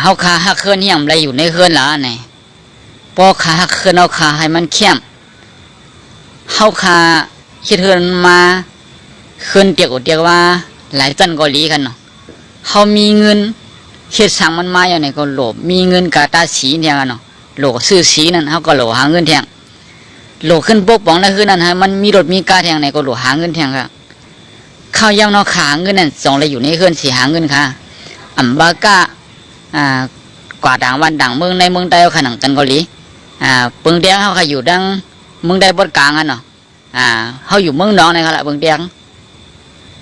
เฮาคาฮักเคลื่อนเฮียมอะไรอยู่ในเคลื่อนหล่ะนี่พอคาฮักเคลื่อนเอาคาให้มันเข้มเฮาคาคิดเฮือนมาเคลื่อนเตียกว่าหลายจันเกาหลีกันเนาะเฮามีเงินเฮ็ดสั่งมันมาอย่างไหนก็โหลมีเงินกาตาสีเทียงกันเนาะโหลซื้อสีนั่นเฮาก็โหลหาเงินเทียงโหลขึ้นปกป้องนั่นคือนั่นฮะมันมีรถมีกาเทียงไหนก็โหลหาเงินเทียงค่ะข้าวยำเนาะขาเงินนั่นส่งเลยอยู่ในเคลื่อนสีหาเงินค่ะอัมบากะกว่าด่างวันด่างเมืองในเมืองใต้ขนาดจันเกาหลีเปิงเดียงเขาอยู่ดังเมืองใต้บดกลางกันเนาะเขาอยู่เมืองน้องในขณะเปิงเดียง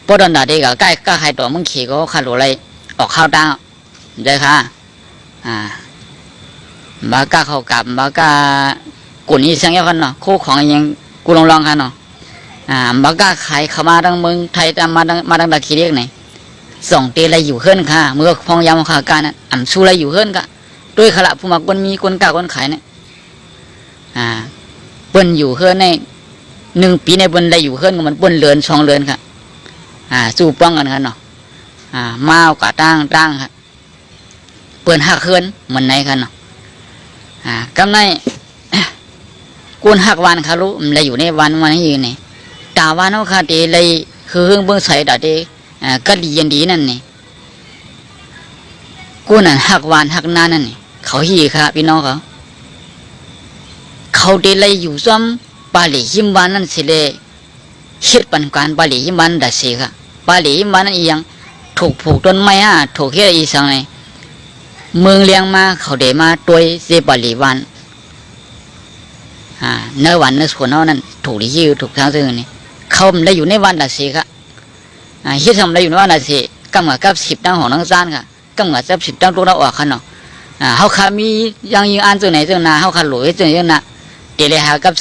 ปดอนดาดีกับใกล้ก็ใครตัวเมืองขี่ก็ขาดอะไรออกข้าวดังได้ค่ะบากะเขากับบากะกุนี่เสียงเยอะกันเนาะคู่ของยังกูลองกันเนาะบากะขายเข้ามาดังเมืองไทยมาดังตะคีเรียกไหนส่งเตะอะไรอยู่ขึ้นค่ะเมื่อพองยามขาการนั้นอ่ำชูอะไรอยู่ขึ้นก็ด้วยขละผู้มักคนมีคนกล้าคนขายเนี่ยเปิ้นอยู่ขึ้นใน1 ปีในบนอะไรอยู่ขึ้นก็มันเปิ้นเลือน2 เดือนค่ะสู้ป้องกันค่ะเนาะมาเอากะตั้งค่ะเปิ้นหักขึ้นเหมือนไหนค่ะเนาะกำไรกุนหักวันค่ะรู้อะไรอยู่ในวันนี้อยู่นี่ตาวันเขาค่ะเตะเลยคือเฮืองเบื้องใส่ดาเตก็ดียันดีนั่นนี่กูนั่นหักวานหักนานั่นนี่เขาฮีค่ะพี่น้องเขาเดลัยอยู่ซ้ำปาลีหิมวานนั่นสิเลยคิดปันการปาลีหิมวานดัดเสียค่ะปาลีหิมวานนั่นยังถูกผูกต้นไม้ถูกเฮ็ดอีสังเลยเมืองเลี้ยงมาเขาเดมาตัวเสปาลีวันเนื้อวันเนื้อส่วนนั้นถูกที่ถูกทางซึ่งนี่เขาได้อยู่ในวันดัดเสียค่ะฮิตทำอะไรอยู่ในวันนั้นสิกำกับ10 ดังของนักซ่านค่ะกำกับ10 ดังตัวเราออกค่ะเนาะเขาขามียังยิงอันตัวไหนตัวนาเขาขาหลุยตัวนี้นะเดลหากับ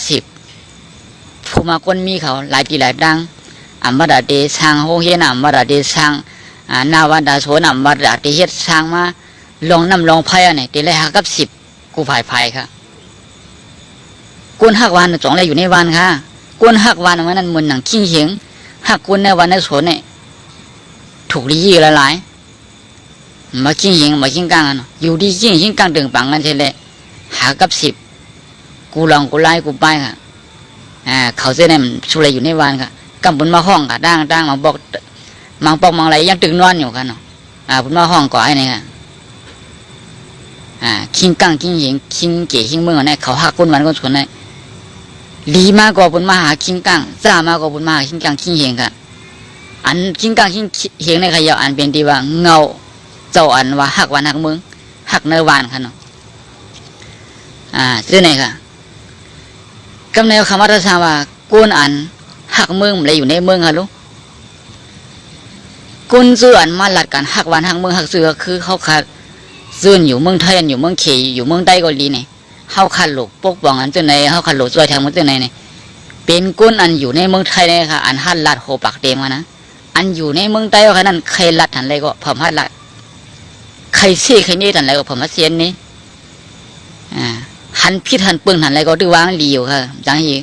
10ผู้มาคนมีเขาหลายปีหลายดังอัมบาดาเดช่างโฮเฮนอัมบาดาเดช่างนาวันดาโซนอัมบาดาเดเฮ็ดช่างมาลองน้ำลองไผ่เนี่ยเดลหากับ10กูไผ่ค่ะกุนหักวันจ่องอะไรอยู่ในวันค่ะกุนหักวันวันนั้นเหมือนหนังขี้เหงหักกุนในวันในโซนเนี่ยถูกดีหลายมาขิงหิงมาขิงกลางกันอยู่ดีขิงหิงกลางดึงปังกันเฉยเลยหากับ10กูลองกูไล่กูไปค่ะเขาเส้นเนี่ยชุเลยอยู่ในวันค่ะกำบุญมาห้องค่ะดังมาบอกมังอะไรยังตึงนอนอยู่กันเนาะบุญมาห้องก่อให้เนี่ยค่ะขิงกลางขิงหิงขิงเก๋ขิงเมืองเนี่ยเขาหักกุนวันกุนชนเนี่ยลีมากกว่าบุญมาหาขิงกลางจ้ามากกว่าบุญมาหาขิงกลางขิงหิงค่ะอันขิงกลางขิงหิงในขยะอันเป็นดีว่าเงาเจ้าอันว่าหักวันหักเมืองหักเนื้อวานค่ะเนาะชื่อไหนค่ะกำเนิดคำว่าทราบว่ากุนอันหักเมืองอะไรอยู่ในเมืองค่ะลูกกุนซื้ออันมาหลัดกันหักวันหักเมืองหักเสือคือเขาขาดซื้ออยู่เมืองไทยอยู่เมืองเขยอยู่เมืองใต้เกาหลีเนี่ยเขาขาดหลกปกป้องอันชื่อไหนเขาขาดหลกช่วยทางมันชื่อไหนเนี่ยเป็นกุนอันอยู่ในเมืองไทยเนี่ยค่ะอันหัดหลัดโหปักเต็มกันนะอันอยู่ในเมืองใต้ก็แค่นั้นใครหลัดหันอะไรก็ผมหัดหลัดใครเสียใครนี่ทันอะไรก็ผมมาเสียนนี่หันพิษหันปืนหันอะไรก็ดูวางดีอยู่ค่ะจังฮี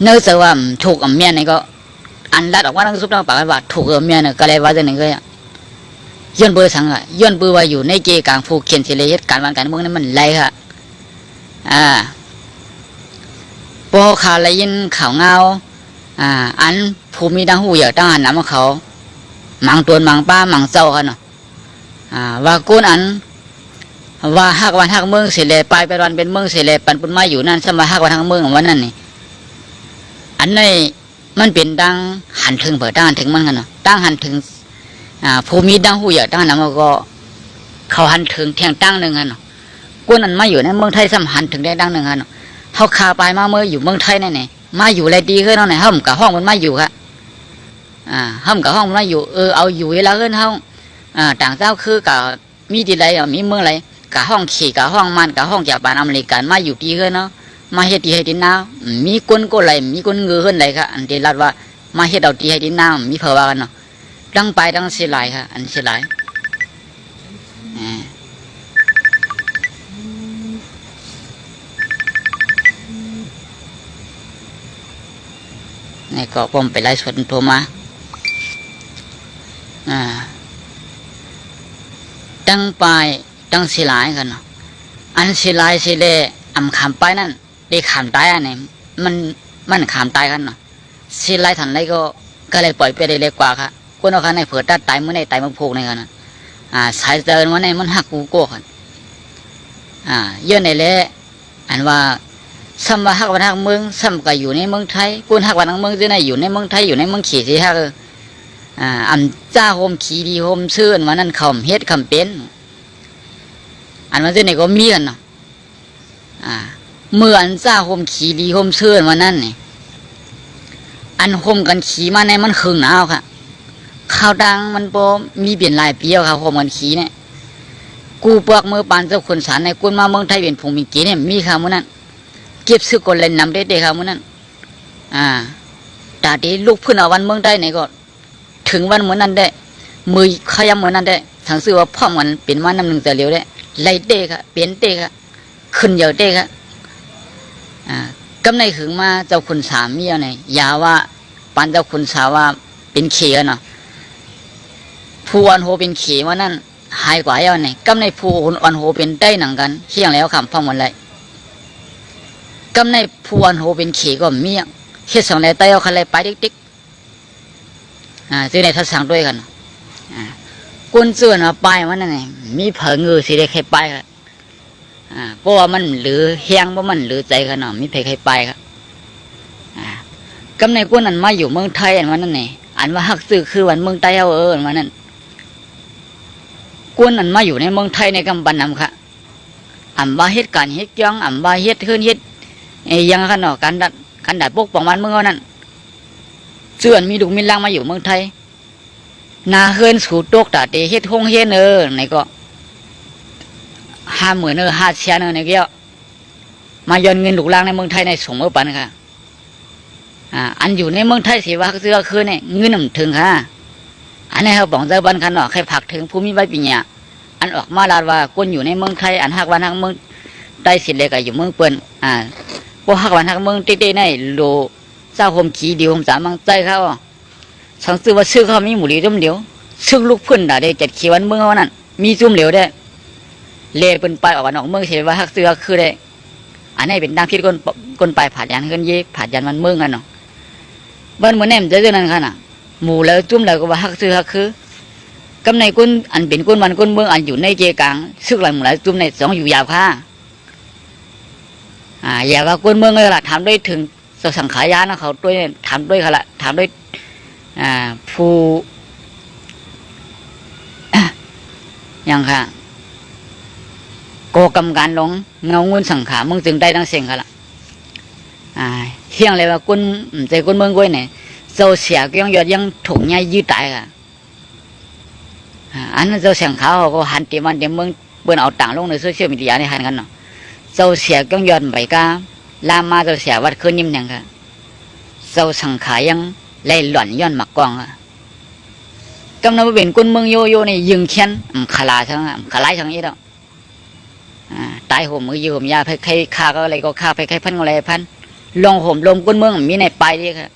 เนื้อจะว่าถูกเมียนี่ก็อันรัดออกว่าทั้งซุปทั้งปากว่าถูกเมียนี่ก็เลยว่าจะหนึ่งก็ย้อนเบอร์สังอ่ะย้อนเบอร์ว่าอยู่ในเกกลางภูเขียนเฉลยการวันการเมืองนี่มันไรค่ะพอข่าวอะไรยินข่าวเงาอันภูมิดังหูอย่าตั้งหันน้ำเขามังตัวมังป้ามังเจ้าค่ะเนาะว่ากุนอันว่าหักวันหักเมืองเสร็จเลยไปวันเป็นเมืองเสร็จเลยปันปุ่นมาอยู่นั่นสมัยหักวันหักเมืองวันนั้นนี่อันนี้มันเป็นดังหันถึงเปิดดังหันถึงมันกันเนาะดังหันถึงภูมิดังหูอยากดังนั้นก็เขาหันถึงเทียงตั้งหนึ่งกันเนาะกุนอันมาอยู่ในเมืองไทยสมหันถึงได้ดังหนึ่งกันเนาะเขาคาไปมาเมื่ออยู่เมืองไทยนั่นนี่มาอยู่อะไรดีขึ้นเนาะไหนห้องกับห้องมันมาอยู่ค่ะห้องกับห้องมันมาอยู่เอาอยู่เวลาขึ้นห้องต่างเจ้าคือกับมีดีไรมีเมืองอะไรกับห้องขี่กับห้องมันกับห้องจากบ้านอเมริกันมาอยู่ดีขึ้นเนาะมาเฮ็ดดีให้ดินน้ามีคนก็ไหลมีคนเงือขึ้นไหลค่ะอันเดลัดว่ามาเฮ็ดเอาดีให้ดินน้ามีเพอว่ากันเนาะดังไปดังเสียหลายค่ะอันเสียหลายนี่ก็ผมไปไล่สดโทรมาตั้งไป ตั้งสิหลายกันเนาะอันสิหลายสิเลอำขามไปนั่นได้ขามตายอันนี้มันขามตายกันเนาะสิหลายทันไรก็เลยปล่อยไปได้เล็กกว่าครับคนเอาคันในเผื่อตัดตายเมื่อในตายมันผูกในกันนะสายเดินวันในมันหักกูโก้กันเยอะในเละอันว่าซ้ำว่าหักวันหักเมืองซ้ำก็อยู่ในเมืองไทยกุนหักวันหักเมืองที่ไหนอยู่ในเมืองไทยอยู่ในเมืองขี่สิฮักอันจ้าโฮมขี่ดีโฮมเชื่อนวันนั้นคำเฮ็ดคำเป็นอันวันที่ไหนก็มีกันเนาะเมื่ออันจ้าโฮมขี่ดีโฮมเชื่อนวันนั้นนี่อันโฮมกันขี่มาในมันคืนหนาวค่ะข้าวดังมันโปมีเปลี่ยนลายเปรี้ยวครับโฮมกันขี่เนี่ยกูเปลือกมือปานเจ้าคนสารในกุนมาเมืองไทยเป็นผงมีกี่เนี่ยมีข่าวมื้อนั้นเก็บซื้อคนเล่นนำได้ข่าวมื้อนั้นตาดีลูกพื้นเอาวันเมืองไทยไหนก็ถึงวันเหมือนนั้นได้มือขยำเหมือนนั้นได้ทางซื้อว่าพ่อมันเป็นมาน้ำหนึ่งแต่เดียวได้ไล่เด้ค่ะเปลี่ยนเด้ค่ะขึ้นเยอะเด้ค่ะกำในขึงมาเจ้าคุณสามีอะไรยาว่าปานเจ้าคุณสาว่าเป็นเขียเนาะผู้อันโหเป็นเขียว่านั่นหายกว่าอย่างไหนกำในผู้อันโหเป็นได้หนังกันเที่ยงแล้วคำพ่อมันเลยกำในผู้อันโหเป็นเขียก็มีเฮ็ดสองในใต้เอาคันไรไปติ๊กซื้อในทัศน์ด้วยกันกุนส่วนมาไปมันนั่นไงมีเผงเงือสิได้ใครไปครับเพราะว่ามันหรือเฮียงเพราะมันหรือใจกันเนาะมีใครไปครับกำในกุนนั้นมาอยู่เมืองไทยอันวันนั้นไงอันว่าฮักซื้อคือวันเมืองไทยเอาวันนั้นกุนนั้นมาอยู่ในเมืองไทยในกำบันนำค่ะอันว่าเฮ็ดการเฮ็ดยังอันว่าเฮ็ดขึ้นเฮ็ดยังกันเนาะการดัดปกป้องมันเมืองนั้นส่วนมีดุมีลังมาอยู่เมืองไทยนาเฮินสูตกตาเตเฮ็ดห้องเฮ็ดไหนก็50,0005เสียในเกี่ยวมาย้อนเงินลูกลังในเมืองไทยในสมมติปันค่ะอันอยู่ในเมืองไทยสิว่าเสื้อคือเนี่ยเงินถึงค่ะอันนี้เขาบอกเจ้าบ้านคันเนาะใครผักถึงภูมิใบปีเนี่ยอันออกมาลาดว่าคนอยู่ในเมืองไทยอันหักวันหักเมืองได้สิเลยก็อยู่เมืองเปิ้นพวกหักวันหักเมืองเต้ๆในโลเจ้าโฮมขี่เดียวโฮมสามมังใจเขาสังซื้อว่าซื้อเขามีหมูดีจุ่มเดียวซึ่งลูกพื้นด่าได้7 ขีวันเมืองวันนั้นมีจุ่มเหลียวได้เล่เป็นไปออกวันออกเมืองเสียว่าหักเสือคือได้อันนี้เป็นดังคิดคนไปผ่านยันเฮินเย่ผ่านยันมันเมืองกันเนาะบ้านเหมือนแหนมจะเจอนั่นค่ะน่ะหมู่แล้วจุ่มแล้วก็ว่าหักเสือคือกำในคนอันเป็นคนมันคนเมืองอันอยู่ในเจกลางซึ่งหลังหมู่แล้วจุ่มในสองอยู่ยาวค่ะอย่าว่าคนเมืองเลยล่ะทำได้ถึงสังขายานะเขาด้วยทำด้วยเขาละทำด้วยผู้ยังค่ะโกกรรมการลงเงาเงินสังขามึงจึงได้ทั้งเสียงค่ะละเที่ยงเลยว่าคนใจคนเมืองก้อยเนี่ยเจ้าเสียก็ยังยอดยังถูกง่ายยืดตายค่ะอันนั้นเจ้าเสียงเขาก็หันเตรียมเมืองเปิดเอาต่างลงในโซเชียลมีเดียในหันกันเนาะเจ้าเสียก็ยังยอดไปก้าลามาเจ้าเสียวัดคืนยิ้มยังค่ะเจ้าสังขารยังไล่หล่อนย้อนหมักกองกำลังเป็นคนเมืองโยในยิงเขียนขลาทั้งขลายทั้งนี้แล้วตายห่มมือยืมยาไปใครฆ่าก็อะไรก็ฆ่าไปใครพันก็อะไรพันลงห่มลมคนเมืองมีในไปดีค่ะ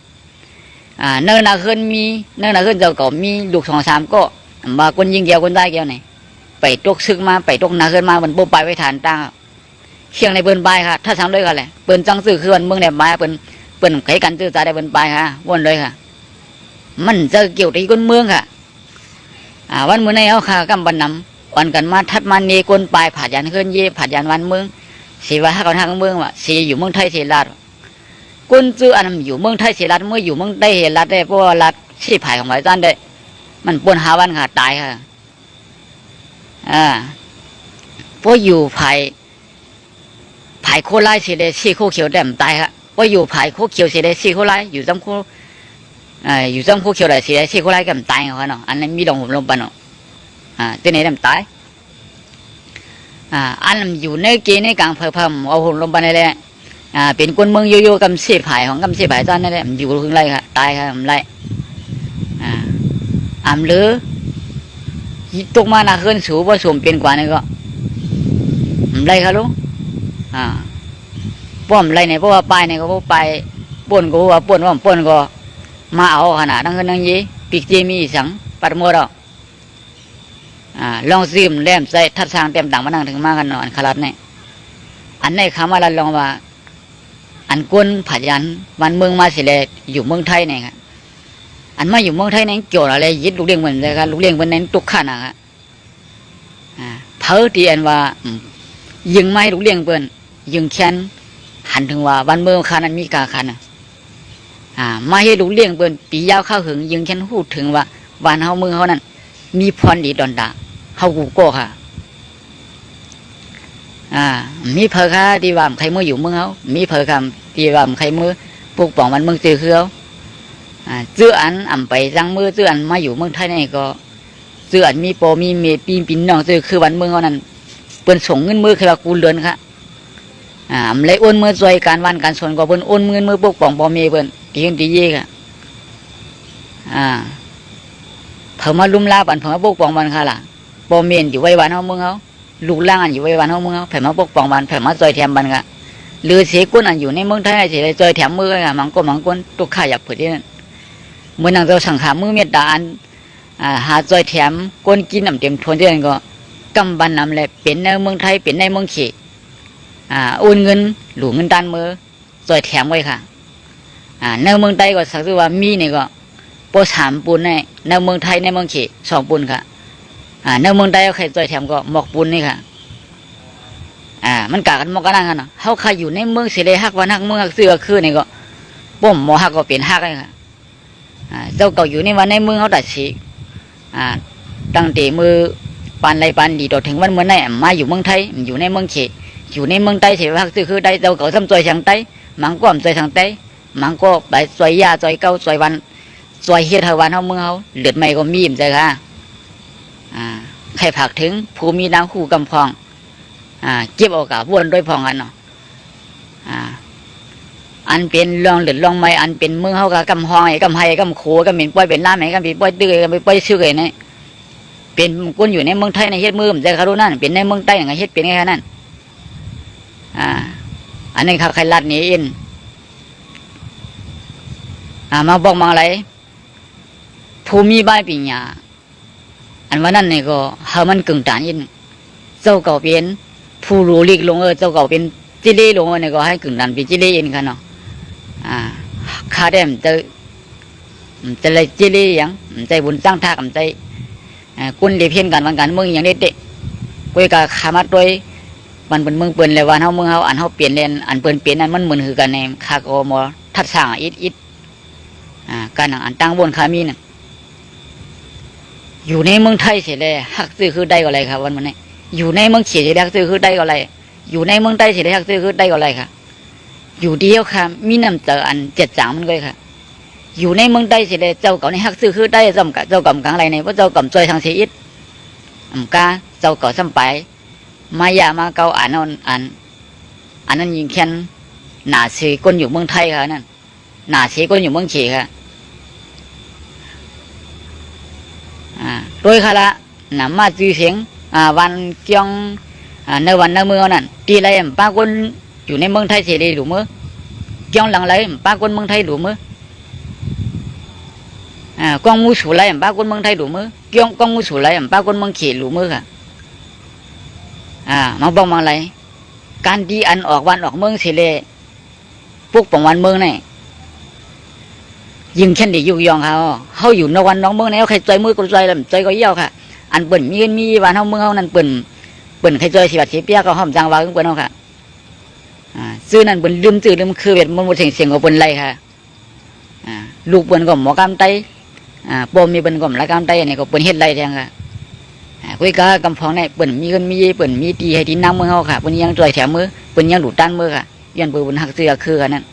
เนินนาขึ้นมีเนินนาขึ้นเจ้าก็มีลูก2-3ก็มาคนยิงเกี่ยวคนได้เกี่ยวไหนไปตกซึกมาไปตกนาขึ้นมามันโบไปไว้ฐานตั้งเชียงในเปิ้นใบค่ะถ้าทำด้วยกันแหละเปิ้นจังซื้อคือวันเมืองในใบเปิ้นไขกันซื้อใจได้เปิ้นใบค่ะวนเลยค่ะมันจะเกี่ยวกับคนเมืองค่ะวันเมื่อในเอาค่ะกำบันนำวันกันมาทัดมันเนกนปลายผ่ายันเคลื่อนเย่ผ่ายันวันเมืองสีว่าหักกันหักเมืองว่ะสีอยู่เมืองไทยเสรัดกุนซื้ออันอยู่เมืองไทยเสรัดเมื่ออยู่เมืองได้เห็นรัดได้เพราะว่ารัดที่ผ่ายของหลายท่านได้มันปนหาวันค่ะตายค่ะเพราะอยู่ผ่ายโคไลเสียได้ซี่โคเขียวแดมตายค่ะเพราะอยู่ผ่ายโคเขียวเสียได้ซี่โคไลอยู่จำโคอยู่จำโคเขียวได้เสียได้ซี่โคไลกันตายเขาเนาะอันนั้นมีดองผมลงไปเนาะตัวไหนแดมตายอันนั้นอยู่ในเกณฑ์ในกลางเพิ่มเอาผมลงไปนั่นแหละเป็นคนเมืองโยโย่กำเสียผ่ายของกำเสียผ่ายตอนนั่นแหละอยู่ถึงไรค่ะตายค่ะไรหรือตกมาหน้าขึ้นสูงว่าสวมเป็นกว่านี่ก็ไรค่ะลูกป้อมไรเนี่ยเพราะว่าไปเนี่ยก็ไปป่นก็ว่าป่นว่าป่นก็มาเอาขนาดนั้นก็นั่งยี่ปีกเจมีสังปัดมัวเรา ลองซึมแลมใจทัดทางเต็มต่างมานั่งถึงมากันนอนขลัดเนี่ยอันในคำว่าเราลองว่าอันกวนผัดยันวันเมืองมาเสียเลยอยู่เมืองไทยเนี่ยครับอันมาอยู่เมืองไทยเนี่ยเกี่ยวอะไรยึดลูกเลี้ยงเหมือนเลยครับลูกเลี้ยงเป็นเน้นตุกขันนะครับเพอที่อันว่ายิงไม้ลูกเลี้ยงเปิ้นยิงแค้นหันถึงว่าวันเมืองคานั้นมีกาคันมาให้ลูกเลี้ยงเปิ้นปียาวเข้าหึงยิงแค้นพูดถึงว่าวันเฮาเมืองเฮานั้นมีพรดีดอนดาเฮากูโก้ค่ะมีเพอค่ะที่ว่าใครมืออยู่เมืองเฮามีเพอคำที่ว่าใครมือปลูกป่องมันเมืองจือคือเขาเจื้ออันไปจังมือเจื้ออันมาอยู่เมืองไทยนี่ก็เจื้ออันมีโปมีเมปีนปินน้องจื้อคือวันเมืองเฮานั้นเปิ้นส่งเงินมือคือว่ากูเดือนค่ะเลยโอนมือซอยการวันการส่วนก็เปิ้นโอนเงินมือปลูกป่องบ่มีเปิ้นตีกันตีเย่ค่ะเพิ่มมาลุ่มลาบันเพิ่มมาปกป้องบันค่ะล่ะปอเมียนอยู่ไว้วันเฮาเมืองเฮาลูกล่างอันอยู่ไว้วันเฮาเมืองเฮาเพิ่มมาปกป้องบันเพิ่มมาจอยแถมบันค่ะหรือเสกุนอันอยู่ในเมืองไทยเฉยจอยแถมมือค่ะมังก้นตุกข่าอยากเผยที่นั่นเมื่อนางเราสังขารมือเมตตาอันหาจอยแถมก้นกินน้ำเต็มทนที่นั่นก็กำบันนำเลยเป็นในเมืองไทยเป็นในเมืองเขโอนเงินหลวงเงินตันมือจอยแถมไว้ค่ะในเมืองไทยก็สักว่ามีนี่ก็ปอสามปูนในเมืองไทยในเมืองเขตสองปูนค่ะในเมืองไทยเขาใครจอยแถมก็หมอกปูนนี่ค่ะมันกากันหมอกกันนั่งกันเนาะเขาใครอยู่ในเมืองเสรีฮักวันฮักเมืองฮักเสือคือนี่ก็ป้อมหมอฮักก็เปลี่ยนฮักเลยค่ะเจ้าเก่าอยู่ในวันในเมืองเขาตัดสีตั้งแต่มือปานไรปานดีต่อถึงวันเมื่อไหร่มาอยู่เมืองไทยอยู่ในเมืองเขตอยู่ในเมืองไทยเสรีฮักเสือคือได้เจ้าเก่าซ้ำจอยทางใต้มังก็จอยทางใต้มังก็ไปจอยยาจอยเก้าจอยวันซอยเฮ็ดให้วันเฮาเมืองเฮาเลือดใหม่ก็มีมใจค่ะใครผักถึงผู้มีนางคู่กำพองเก็บเอากับวนด้วยพองกันเนาะอันเป็นรองเลือดรองใหม่อันเป็นเมืองเฮากับกำพองไอ้กำไห้กำโขกำเป็นป้อยเป็นล่ามไอ้กำเป็นป้อยตื้อกำเป็นป้อยชื่อไอ้นี่เป็นคนอยู่ในเมืองไทยในเฮ็ดมือมใจเขารู้นั่นเป็นในเมืองใต้อย่างเฮ็ดเป็นไงนั่นอันนี้ครับใครลัดหนีอินมาบอกมาอะไรภูมิใบปิญญาอันว่านั่นนี่ก็เฮามันกึ่งตานยินเจ้าเก่าเป็นผู้รู้ลิกลงเจ้าเก่าเป็นจิเลลงนี่ก็ให้กึ่งตานเป็นจิเลยินกันเนาะข้าได้มันจะเลยจิเลยังใจบุญสร้างท่ากับใจกุนเลียเพี้ยนกันวันกันเมืองอย่างเด็ดกุยกับขามาด้วยมันเป็นเมืองเปิ่นเลยวันเฮาเมืองเฮาอันเฮาเปลี่ยนเลนอันเปิ่นเปลี่ยนนั้นมันเหมือนคือกันในข้าก็มอทัดสร้างอิดการอันตั้งบนขามีน่ะอยู่ในเมืองไทยเสียเลยฮักซื้อคือได้ก็อะไรครับวันนี้อยู่ในเมืองเขียเสียฮักซื้อคือได้ก็อะไรอยู่ในเมืองไทยเสียฮักซื้อคือได้ก็อะไรค่ะอยู่เดียวค่ะมีน้ำเจออันเจ็ดจางมันก็ค่ะอยู่ในเมืองไทยเสียเลยเจ้าเก่าในฮักซื้อคือได้ซ้ำกับเจ้ากำกังอะไรเนี่ยเพราะเจ้ากำจอยทางเสียอิดกาเจ้าเก่าซ้ำไปมายามาเก่าอันนั้นยิงแค้นหนาเสียก้นอยู่เมืองไทยค่ะนั่นหนาเสียก้นอยู่เมืองเขียค่ะโดยค่ะละนำมาจือเสียงวันเกี่ยงในวันในเมืองนั่นตีไรป้าคนอยู่ในเมืองไทยเสียดีหรือเมื่อเกี่ยงหลังไรป้าคนเมืองไทยหรือเมื่อกองมูสูไรป้าคนเมืองไทยหรือเมื่อเกี่ยงกองมูสูไรป้าคนเมืองเขียหรือเมื่อค่ะมาบอกมาอะไรการดีอันออกวันออกเมืองเสียเลยพวกปองวันเมืองนี่ยิงแค่นดีอยู่ยองเขาอยู่ในวันน้องเมืองไหนเขาใครใจมือก็ใจลำใจก็เยี่ยวค่ะอันเปิ่นมีวันเขาเมืองเขานั่นเปิ่นใครใจสิบัดสิเปียก็ห้อมจังว่าเปิ่นเขาค่ะซื้อนั่นเปิ่นลืมซื้อลืมคือเบ็ดมันหมดเสียงก็เปิ่นไรค่ะลูกเปิ่นก็หมอกำไตปมมีเปิ่นก็ละกำไตนี่ก็เปิ่นเฮ็ดไรแทงค่ะคุยกับกำพองนี่เปิ่นมีเงินมีเปิ่นมีตีให้ที่น้ำเมืองเขาค่ะเปิ่นยังใจแถมมือเปิ่นยังดูด้านมือค่ะยันเปิ่นหักเสื้อคือกันนั่น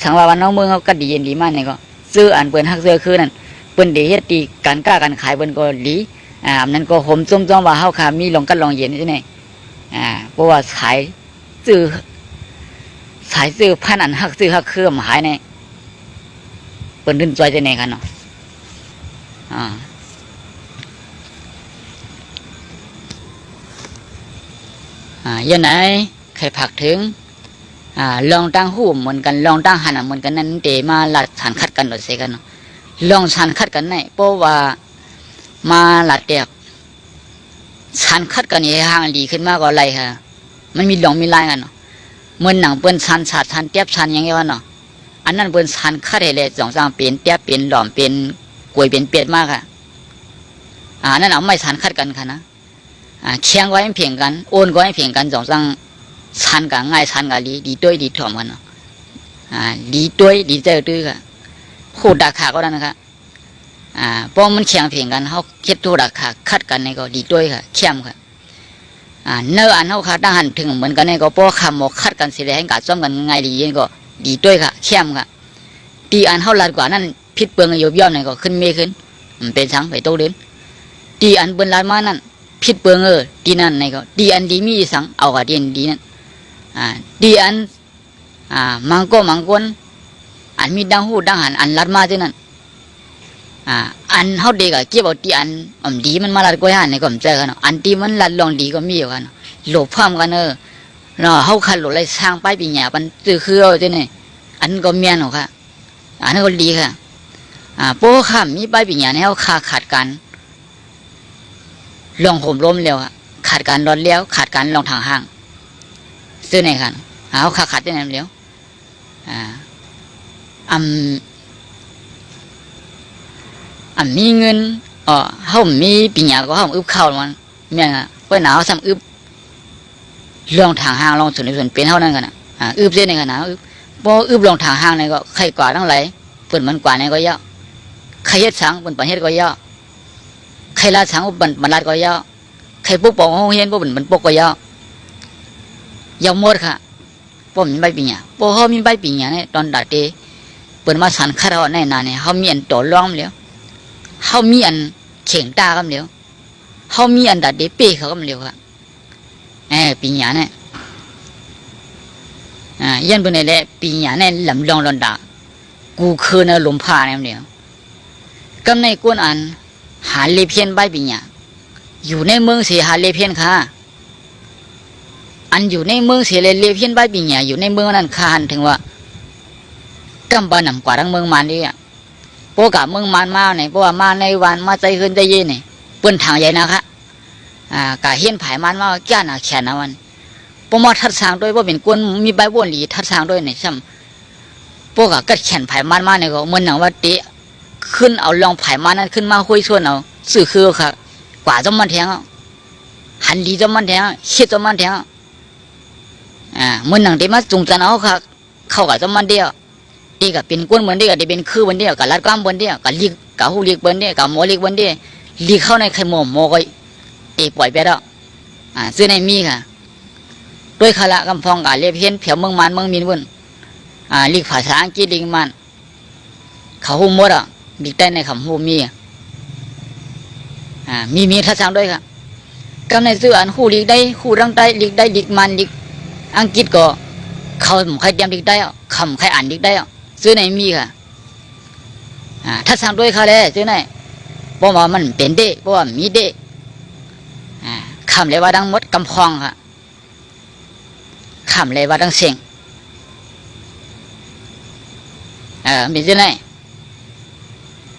สังว่าวันน้องเมืองเขาก็ดีเย็นดีมากนี่ก็ซื้ออันเปิ้นฮักเสื้อคือนั่นเปิ้นได้เฮ็ดตีการกล้าการขายเปิ้นก็ดีนั้นก็ห่มจุ่มว่าเฮาค่ะมีลงกันลองเย็นนี่เพราะว่าขายซื้อพันอันฮักซื้อฮักคือหายนี่เปิ้นดื่นใจจังได๋กันเนาะยันไหนใครผักถึงลองตั้งหูเหมือนกันลองตั้งหันเหมือนกันนั้นเดมาหลัดสันคัดกันหน่อยเสียกันเนาะลองสันคัดกันไหนเพราะว่ามาหลัดเดียบ สันคัดกันนี่ห่างดีขึ้นมากกว่าไรค่ะมันมีหลงมีลายกันเนาะเหมือนหนังเปิ้นสันสาดสันเตียบสันอย่างเงี้ยเนาะอันนั้นเปิ้นสันคัดให้เลยสองสามเป็นเตียบเป็นหลอมเป็นกล้วยเป็นเป็ดมากค่ะนั่นเอาไม่สันคัดกันค่ะนะเคียงไว้เพียงกันโอนก็ให้เพียงกันสองสร้างสันกับง่ายสันกับดีด้วยดีถ่อมกันเนาะดีด้วยดีเจอตื้อค่ะคู่ดักขาก็ได้นะคะเพราะมันเคียงเพียงกันเขาคิดตัวดักขาคัดกันในก็ดีด้วยค่ะเข้มค่ะเนื้ออันเขาคัดตั้งหันถึงเหมือนกันในก็เพราะคำหมกคัดกันเสียให้การซ้อมกันง่ายดีเย็นก็ดีด้วยค่ะเข้มค่ะตีอันเขาลัดกว่านั้นพิษเปลืองอยู่ย่อมในก็ขึ้นไม่ขึ้นเป็นสังไปโตเดินตีอันเปิ้นลัดมานั่นพิษเปลืองตีนั่นในก็ตีอันดีมีสังเอากับดีนั่นตีอันมังก็มังกรอันมีดังหูดังหันอันลัดมาที่นั่นอันเขาเด็กเก็บเอาตีอันดีมันมาลัดก็หันในก็ไม่เจอกันอันตีมันลัดลองดีก็มีอยู่กันหลบพร้อมกันเนาะเขาขัดหลบเลยสร้างป้ายปีหยาปันตื้อคือเอาที่นี่อันก็เมียนหรอกค่ะอันนั้นก็ดีค่ะโป้ข้ามมีป้ายปีหยาในเขาขาดกันลองห่มล้มเร็วขาดการรอนเลี้ยวขาดการลองทางห้างซื้อไหนกันเขาขาดที่ไหนเร็วมีเงินเขามีปีหยาก็เขาอึบเข้ามันเมียนะเพื่อนหนาวซ้ำอึบลองทางห้างลองส่วนเป็นเท่านั้นกันอึบเส้นในกันหนาวอึบพออึบลองทางห้างในก็ใครกว่าทั้งหลายเปิดมันกว่าในก็เยอะใครเฮ็ดสังเปิดประเทศก็เยอะใครลาสังเปิดมันลาดก็เยอะใครปุ๊กปองห้องเฮียนปุ๊บมันปุ๊กก็เยอะยาวหมดค่ะพอมีใบปีหยาพอเขามีใบปีหยาเนี่ยตอนดัดเตเปิดมาสันคาราในนานเนี่ยเขามีอันต่อรองแล้วเขามีอันเข่งตากันแล้วเขามีอันดัดเดเป้เขากันแล้วค่ะปีหยาเนี่ยยันเป็นอะไรปีหยาเนี่ยลำลองลอนดากูคืนน่ะลมผ้าเนี่ยเดียวกำในก้นอันหาเลเพียนใบปีหยาอยู่ในเมืองเสียหาเลเพียนค่ะอันอยู่ในเมืองเสียเลเพียนใบปีหยาอยู่ในเมืองนั้นคานถึงว่ากำบานำกว่าทั้งเมืองมันนี่พวกกับเมืองมันมาเนี่ยเพราะว่ามาในวันมาใจขึ้นใจเย็นเนี่ยเปิ้นทางใหญ่นะคะกะเฮียนผายมันมาแก่หนาแขนนะวันพวกมาทัดสร้างด้วยว่าเป็นกวนมีใบบัวหลีทัดสร้างด้วยเนี่ยซ้ำพวกกับกัดแขนผายมันมาเนี่ยก็เหมือนอย่างว่าเตะขึ้นเอาลองผายมันนั้นขึ้นมาคุยชวนเอาสื่อคือค่ะกว่าจะมันแทงหันดีจะมันแทงเฮ็ดจะมันแทงเหมือนอย่างที่มาจุงจันเอาค่ะเข้ากับจะมันเดียวดีกับเป็นกวนเหมือนเดียวกับเป็นคือเหมือนเดียวกับลัดกล้ามเหมือนเดียวกับลีกกับหูลีกเหมือนเดียวกับหมอลีกเหมือนเดียวลีกเข้าในไข่หมอก็เตะปล่อยไปแล้วซื้อในมีค่ะด้วยขละกำพองกับเลียเพี้ยนเผียวเมืองมันเมืองมินวุ่นลีกภาษาอังกฤษลีกมันเขาหูหมดลีกได้ในคำหูมีทัศน์ด้วยค่ะกำในซื้ออันหูลีกได้หูรังได้ลีกได้ลีกมันลีกอังกฤษก็เขาใครเตรียมลีกได้คำใครอ่านลีกได้ซื้อในมีค่ะทัศน์ด้วยค่ะเลยซื้อในเพราะว่ามันเป็นเด้เพราะว่ามีเด้คำเลยว่าดังมดกำพองค่ะคำเลยว่าดังเสียงมีที่ไหน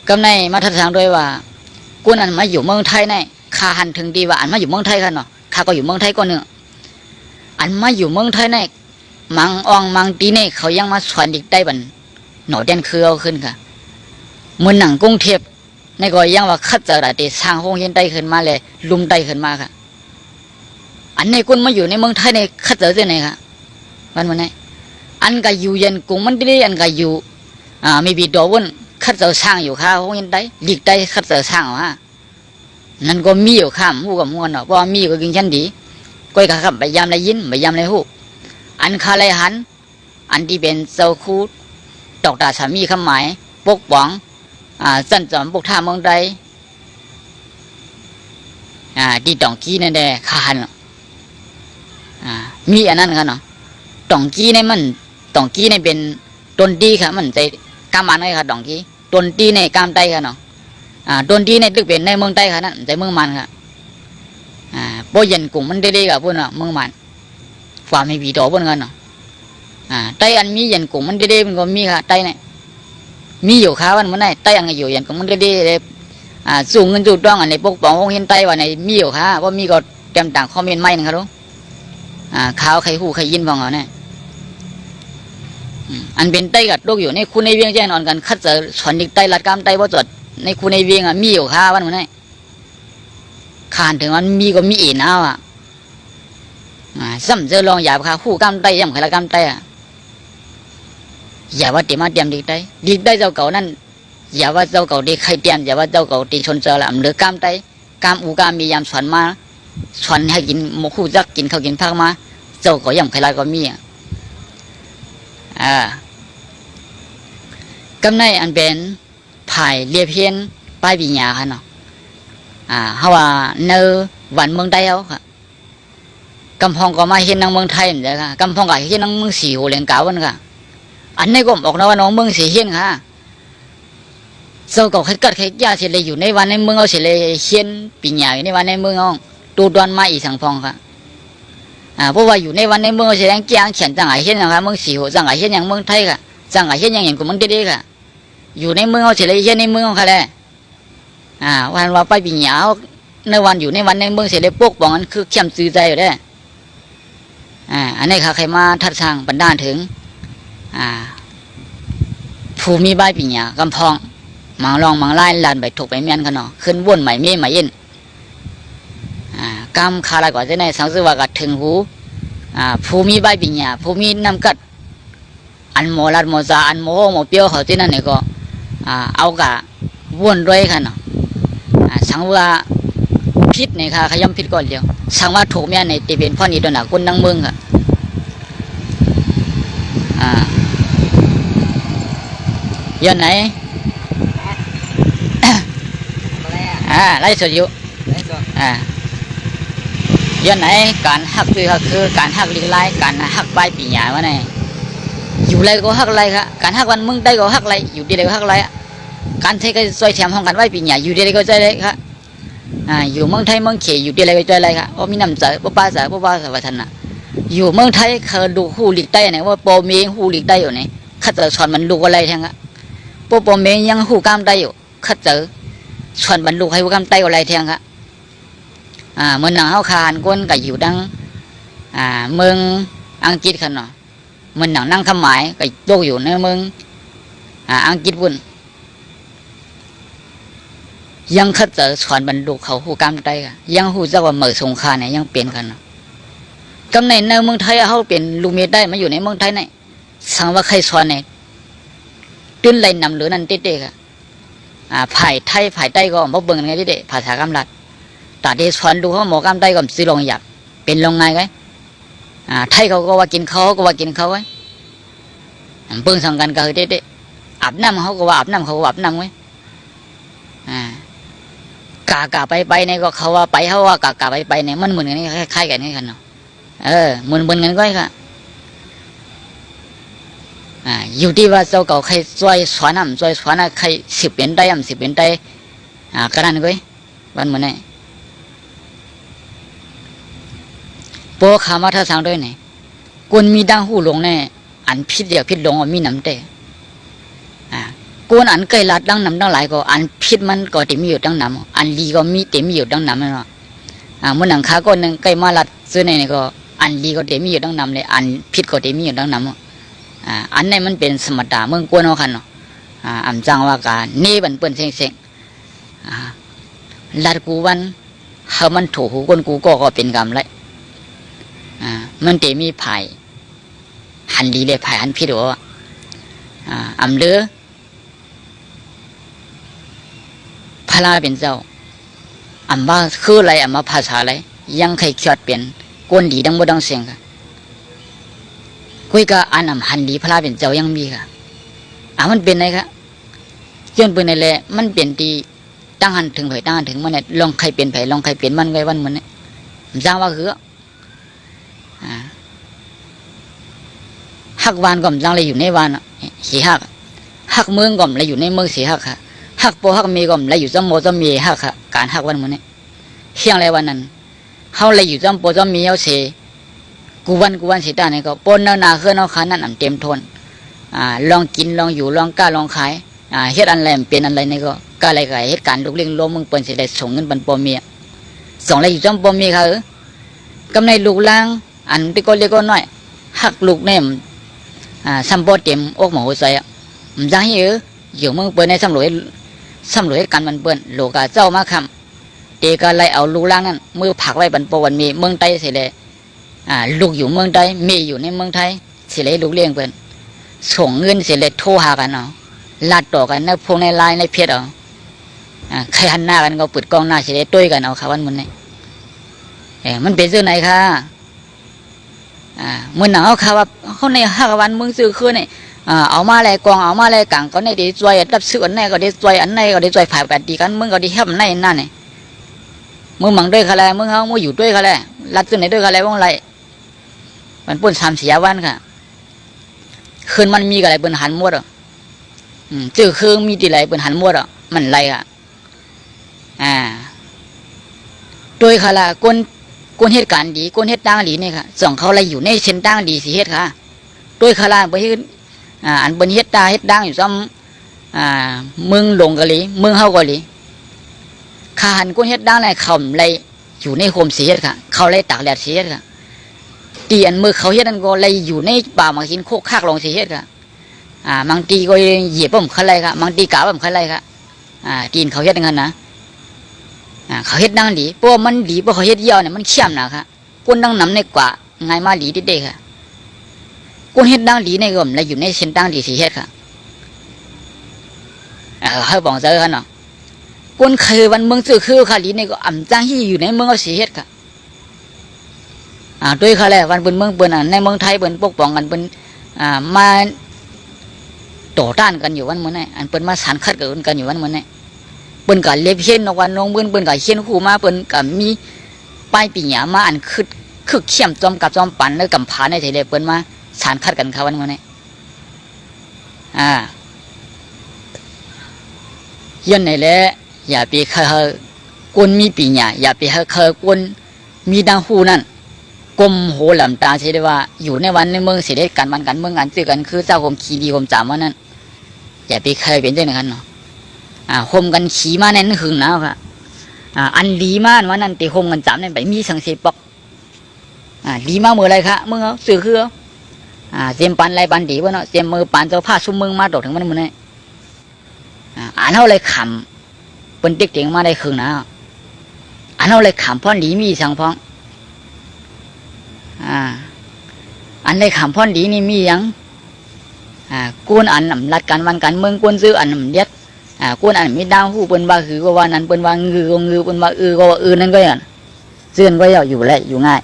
กำในมาทัศน์ด้วยว่ากูนั่นมาอยู่เมืองไทยในข้าหันถึงดีว่าอันมาอยู่เมืองไทยกันเนาะข้าก็อยู่เมืองไทยก็เนื้ออันมาอยู่เมืองไทยในมังอองมังตีในเขายังมาสอนอีกได้บันหนอเด่นคือเอาขึ้นค่ะเหมือนหนังกุ้งเทียบในก็ยังว่าคัดจะระดับสร้างห้องเย็นได้ขึ้นมาเลยลุมได้ขึ้นมาค่ะอันในกุนมาอยู่ในเมืองไทยในคัดเจอที่ไหนค่ะวันไหนอันก็อยู่เย็นกุ้งมันได้อันก็อยู่มีบีดอวนคัดเจอสร้างอยู่ค่ะห้องเย็นได้หลีกได้คัดเจอสร้างว่านั่นก็มีอยู่ข้ามหูกับม้วนเนาะเพราะมีก็กินชั้นดีก้อยกับขับไปยามไรยินไปยามไรหูอันคาไรหันอันที่เป็นเซาคูตอกตาสามีคำหมายปกป้องสั่นจอมปกท่าเมืองใดที่ตองกี้นั่นแหละคาหันมีอันนั้นกันเนาะตองกี้ในมันตองกี้ในเป็นต้นดีค่ะมันใจกำมันเลยค่ะตองกี้ต้นดีในกำไตค่ะเนาะต้นดีในตึกเป็นในเมืองใต้ค่ะนั่นใจเมืองมันค่ะพอเย็นกลุ่มมันได้ๆกับพวกเนาะเมืองมันความไม่บีดอพวกนั้นเนาะใต้อันมีเย็นกลุ่มมันได้ๆมันก็มีค่ะใต้เนี่ยมีอยู่ค้าวันมันไหนใต้อันอยู่เย็นกลุ่มมันได้ๆเลยสูงเงินจุดต้องอันในปกป้องเห็นใต้วันไหนมีอยู่ค่ะว่ามีก็ มต่างคอมเมนต์ไม่นะครับลูกข่าวใครหูใครยินฟังเขาเนี่ยอันเป็นไตกับลูกอยู่ในคุณในเวียงแจ้งนอนกันคัดเจอสอนดิกไตลัดกามไตว่าจดในคุณในเวียงมีอยู่ค่าวันนี้ขานถึงมันมีก็มีเอ็นเอาซ้ำเจอลองหยาบค่ะคู่กามไตย่ำใครละกามไตอย่าว่าเตรียมมาเตรียมดิกไตเจ้าเก่านั่นอย่าว่าเจ้าเก่าดีใครเตรียมอย่าว่าเจ้าเก่าตีชนเจอละเหลือกามไตกามอูกามมียามสอนมาสอนให้กินหมกคู่จักกินข้าวกินผักมาเจ้าก็ย่ำใครละก็มีกำในอันเป็นภายเรียเพียนป้ายปีญาค่ะเนาะเพราะว่าเนื้อวันเมืองไทยเขาค่ะกำพองก็มาเห็นนังเมืองไทยเหมือนกันค่ะกำพองก็เห็นนังเมืองสีหูเหลียงเก่าวันค่ะอันนี้ก็บอกนะว่าน้องเมืองสีเห็นค่ะเจ้าก็ใครกัดใครยาเสียเลยอยู่ในวันในเมืองเอาเสียเลยเห็นปีญาอยู่ในวันในเมืองเอาตูดวนมาอีสังพองค่ะเพราะว่าอยู่ในวันในเมืองเสียงแจ้งเขียนจังไงเห็นนะคะเมืองสีหูจังไงเห็นอย่างเมืองไทยค่ะจังไงเห็นอย่างกูเมืองเด็กๆค่ะอยู่ในเมืองเอาเฉลยเช่นในเมืองเขาแหละวันว่าไปปีเหนียวในวันอยู่ในวันในเมืองเฉลยพวกบอกนั้นคือเข้มซื่อใจอยู่ได้อันนี้ค่ะใครมาทัดทางบรรดาถึงผู้มีใบปีเหนียวกำพองมังลองมังไล่ลานใบถูกใบเมียนกันเนาะขึ้นว่นใหม่เมียใหม่ยินกำคาราก่อนจะในสังสือว่ากัดถึงหูผู้มีใบปีเหนียวผู้มีน้ำกัดอันโมลัดโมซาอันโมโมเปียวเขาที่นั่นเนี่ยก็เอากะวนด้วยกันเนาะสังว่าพิษเนี่ยค่ะขย่ำพิษก่อนเดียวสังว่าถูกเมียในตีเป็นพ่อนี่ตัวหนักคนนั่งเมืองค่ะย้อนไหนไล่สดอยู่ย้อนไหนการหักคือการหักลิงไล่การหักใบปีหยาวะเนี่ยอยู่ไรก็หักไรครับการหักวันมึงได้ก็หักไรอยู่ดีไรก็หักไรการไทยก็ซอยแถมห้องกันไว้ปีหยาอยู่ดีไรก็ใจไรครับอยู่เมืองไทยเมืองเขยอยู่ดีไรก็ใจไรครับว่ามีน้ำใจว่าป้าใจว่าป้าสวัสดิ์นะอยู่เมืองไทยเคยดูหูหลีกได้เนี่ยว่าโปรเมงหูหลีกได้อยู่เนี่ยข้าเจอสอนมันดูอะไรแทงครับโปรเมงยังหูกล้ามได้อยู่ข้าเจอสอนมันดูให้หูกล้ามได้อะไรแทงครับเมืองหนาวคานก้นก็อยู่ดังเมืองอังกฤษขนาดมันหนังนั่งขมายก็โตอยู่ในเมืองอังกฤษวุ่นยังคัดเจอสอนบรรลุเขาหูกามใจกันยังหูเจ้าว่าเมื่อสงครามเนี่ยยังเปลี่ยนกันกำในเมืองไทยเขาเปลี่ยนลูกเมียได้มาอยู่ในเมืองไทยเนี่ยสังว่าใครสอนเนี่ยตื้นไหลนำหรือนั่นเต้ๆค่ะผ่ายไทยผ่ายใต้ก็มาเบิ่งไงเต้ภาษากำลัดแต่ที่สอนดูเขาหมอกำใต้ก็สิลงหยับเป็นลงไงไงไทยเขาก็ว่ากินเขาก็ว่ากินเขาไว้เพิ่งสั่งกันก็คือเด็ดอาบน้ำเขาก็ว่าอาบน้ำเขาก็อาบน้ำไว้กะไปเนี่ยก็เขาว่าไปเขาว่ากะไปเนี่ยมันเหมือนกันนี่คล้ายกันนี่กันเนาะเหมือนกันก็ค่ะอยู่ที่ว่าเจ้าเก่าใครช่วยสอนน้ำช่วยสอนใคร10เป็นได้10เป็นได้ก็นั่นก็วันเหมือนนี่โปขามาท่าทางด้วยเนี่ยกุนมีดังหูหลงเนี่ยอันพิษเดียวพิษหลงมีน้ำเตะกุนอันเคยลัดดังน้ำดังหลายก็อันพิษมันก็เต็มอยู่ดังน้ำอันดีก็มีเต็มอยู่ดังน้ำเนาะเมื่อหนังขาก็นึงเคยมาลัดซื้อเนี่ยก็อันดีก็เต็มอยู่ดังน้ำเลยอันพิษก็เต็มอยู่ดังน้ำอันนี้มันเป็นสมถะเมืองกุนเอาคันเนาะอันจังว่าการนี่มันเปิ้นเซ็งลัดกูวันเฮามันถูกหูคนกูก็เป็นกรรมเลยมันเตมีไผ่หันดีเลยไผ่หันพิษหรออำเลือพระลาเป็นเจ้าอำว่าคืออะไรอำมาภาษาอะไรยังใครเขียดเปลี่ยนกวนดีดังบ่ดังเสียงค่ะคุยกับอันอำหันดีพระลาเป็นเจ้ายังมีค่ะมันเป็นไงครับย้อนเป็นไงแหละมันเปลี่ยนตีตั้งหันถึงไผ่ตั้งหันถึงมันเนี่ยลองใครเปลี่ยนไผ่ลองใครเปลี่ยนมันไว้วันมันเนี่ยจ้างว่าคือหักวานก่อมจังเลยอยู่ในวานสีหักเมืองก่อมเลยอยู่ในเมืองสีหักค่ะหักโปหักมีก่อมเลยอยู่จำโมจำมีหักค่ะการหักวันมันเนี่ยเที่ยงเลยวันนั้นเขาเลยอยู่จำโปจำมีเอาเสกูวันสีตาเนี่ยก็ปนนาเคลื่อนเอาขานั่นเต็มทนลองกินลองอยู่ลองกล้าลองขายเฮ็ดอะไรเป็นอะไรเนี่ยก็อะไรเหตุการณ์ลุกเลี้ยงล้มมึงเปิ้นสิได้ส่งเงินบรรปอมีส่งอะไรอยู่จำปอมีค่ะ กำในลูกล้างอันที่ก็เล็กก็น้อยหักลูกเนี่ยซัมโบเต็มอกหมอหัวใจอ่ะมันจะให้อยู่มึงเปิดในสำรวจกันมันเปิ้นโลกาเจ้ามาคำเตก็ไล่เอาลูกล้างนั่นมือผักไว้บรรปวันมีเมืองไทยเสียเลยลูกอยู่เมืองไทยมีอยู่ในเมืองไทยเสียเลยลูกเลี้ยงเปิ้นส่งเงินเสียเลยโทรหากันเนาะลาดต่อกันในพวกในไลน์ในเพจเอาใครหันหน้ากันก็ปิดกล้องหน้าเสียเลยต้วยกันเอาค่ะวันมันเนี่ยมันเป็นเรื่องไหนค่ะเมื่อหนาวค่ะว่าเขาใน5 วันมึงซื้อคืนเนี่ยเอามาอะไรกองเอามาอะไรกังก็ในได้จอยดับซื้ออันไหนก็ได้จอยอันไหนก็ได้จอยผ่ายแบบดีกันมึงก็ได้แฮมไหนนั่นเนี่ยมึงมั่งด้วยเขาแหละมึงเขามึงอยู่ด้วยเขาแหละรัดซื้อไหนด้วยเขาแหละว่างไรมันปุ่น3-4 วันค่ะคืนมันมีอะไรเป็นหันมดอ่ะจื้อคืนมีที่ไรเป็นหันมดอ่ะมันไรอ่ะด้วยเขาละก้นเหตุการณ์ดีก้นเหตุตั้งดีเนี่ยค่ะส่องเขาอะไรอยู่ในเส้นตั้งดีสิเหตุค่ะด้วยเขาละไปเหตุอันเป็นเหตุตาเหตุดังอยู่ซ้ำมึงหลงกะหลีมึงเฮากะหลีขาหันก้นเหตุดังอะไรเขาอะไรอยู่ในโฮมสิเหตุค่ะเขาอะไรตากแดดสิเหตุค่ะตีอันมือเขาเหตุนั่นก็อะไรอยู่ในป่ามากินโคกคากลงสิเหตุค่ะบางทีก็เหยียบผมเขาอะไรค่ะบางทีกาผมเขาอะไรค่ะตีนเขาเหตุนั่นนะเขาเฮ็ดดังดีเพราะมันดีเพราะเขาเฮ็ดเยี่ยวเนี่ยมันเข้มนะครับก้นดังน้ำในกว่าไงมาดีดิเด็กค่ะก้นเฮ็ดดังดีในกลุ่มและอยู่ในเส้นดังดีสิเฮ็ดค่ะเขาบอกเจอกันเนาะก้นเคยวันเมืองซื้อคือขาลีในก็อ่ำจ้างที่อยู่ในเมืองเอาสิเฮ็ดค่ะด้วยเขาแหละวันเป็นเมืองเป็นในเมืองไทยเป็นปกป้องกันเป็นมาต่อต้านกันอยู่วันมื้อนี้อันเป็นมาสานคัดกันอยู่วันมื้อนี้เปิ้นก็เล็บเห็นนวันน้องเปิ้นก็เขียนคู่มาเปิ้นก็มีป้ายปีหยามาอันคึกเข้มจอมกับจอมปันแล้วกำผาในไทยเลยเปิ้นมาสานคัดกันเขาวันนี้ย้อนไหนแหละอย่าไปกวนมีปีหยาอย่าไปกวนมีดังหูนั่นกลมโหลำตาใช่ได้ว่าอยู่ในวันในเมืองเสด็จกันวันกันเมืองกันซื้อกันคือเจ้าคมขีดีคมจามว่านั่นอย่าไปเป็นเจ้าหนึ่งกันเนาะคมกันขี่มาเนี่ยหึงหนาวค่ะอันดีมากวันนั้นตีคมกันจำเนี่ยไปมีสังเสปอกดีมากมืออะไรคะมึงเอาสื่อคือเตรียมปันไรปันดีวะเนาะเตรียมมือปันเจ้าผ้าชุ่มมึงมาดอกถึงมันมึงเนี่ยอันเท่าไรขำเป็นเด็กเก่งมาได้หึงหนาวอันเท่าไรขำพ่อดีมีสังพ้องอันไรขำพ่อดีนี่มียังกูนอันรัดกันวันกันเมืองกูนซื้ออันเด็ดกูนอันมีดาวหูเป็นว่าคือก็ว่านั้นเป็นว่างือเป็นว่าก็ว่านั่นก็อย่างเสื่อนก็อยู่แหละอยู่ง่าย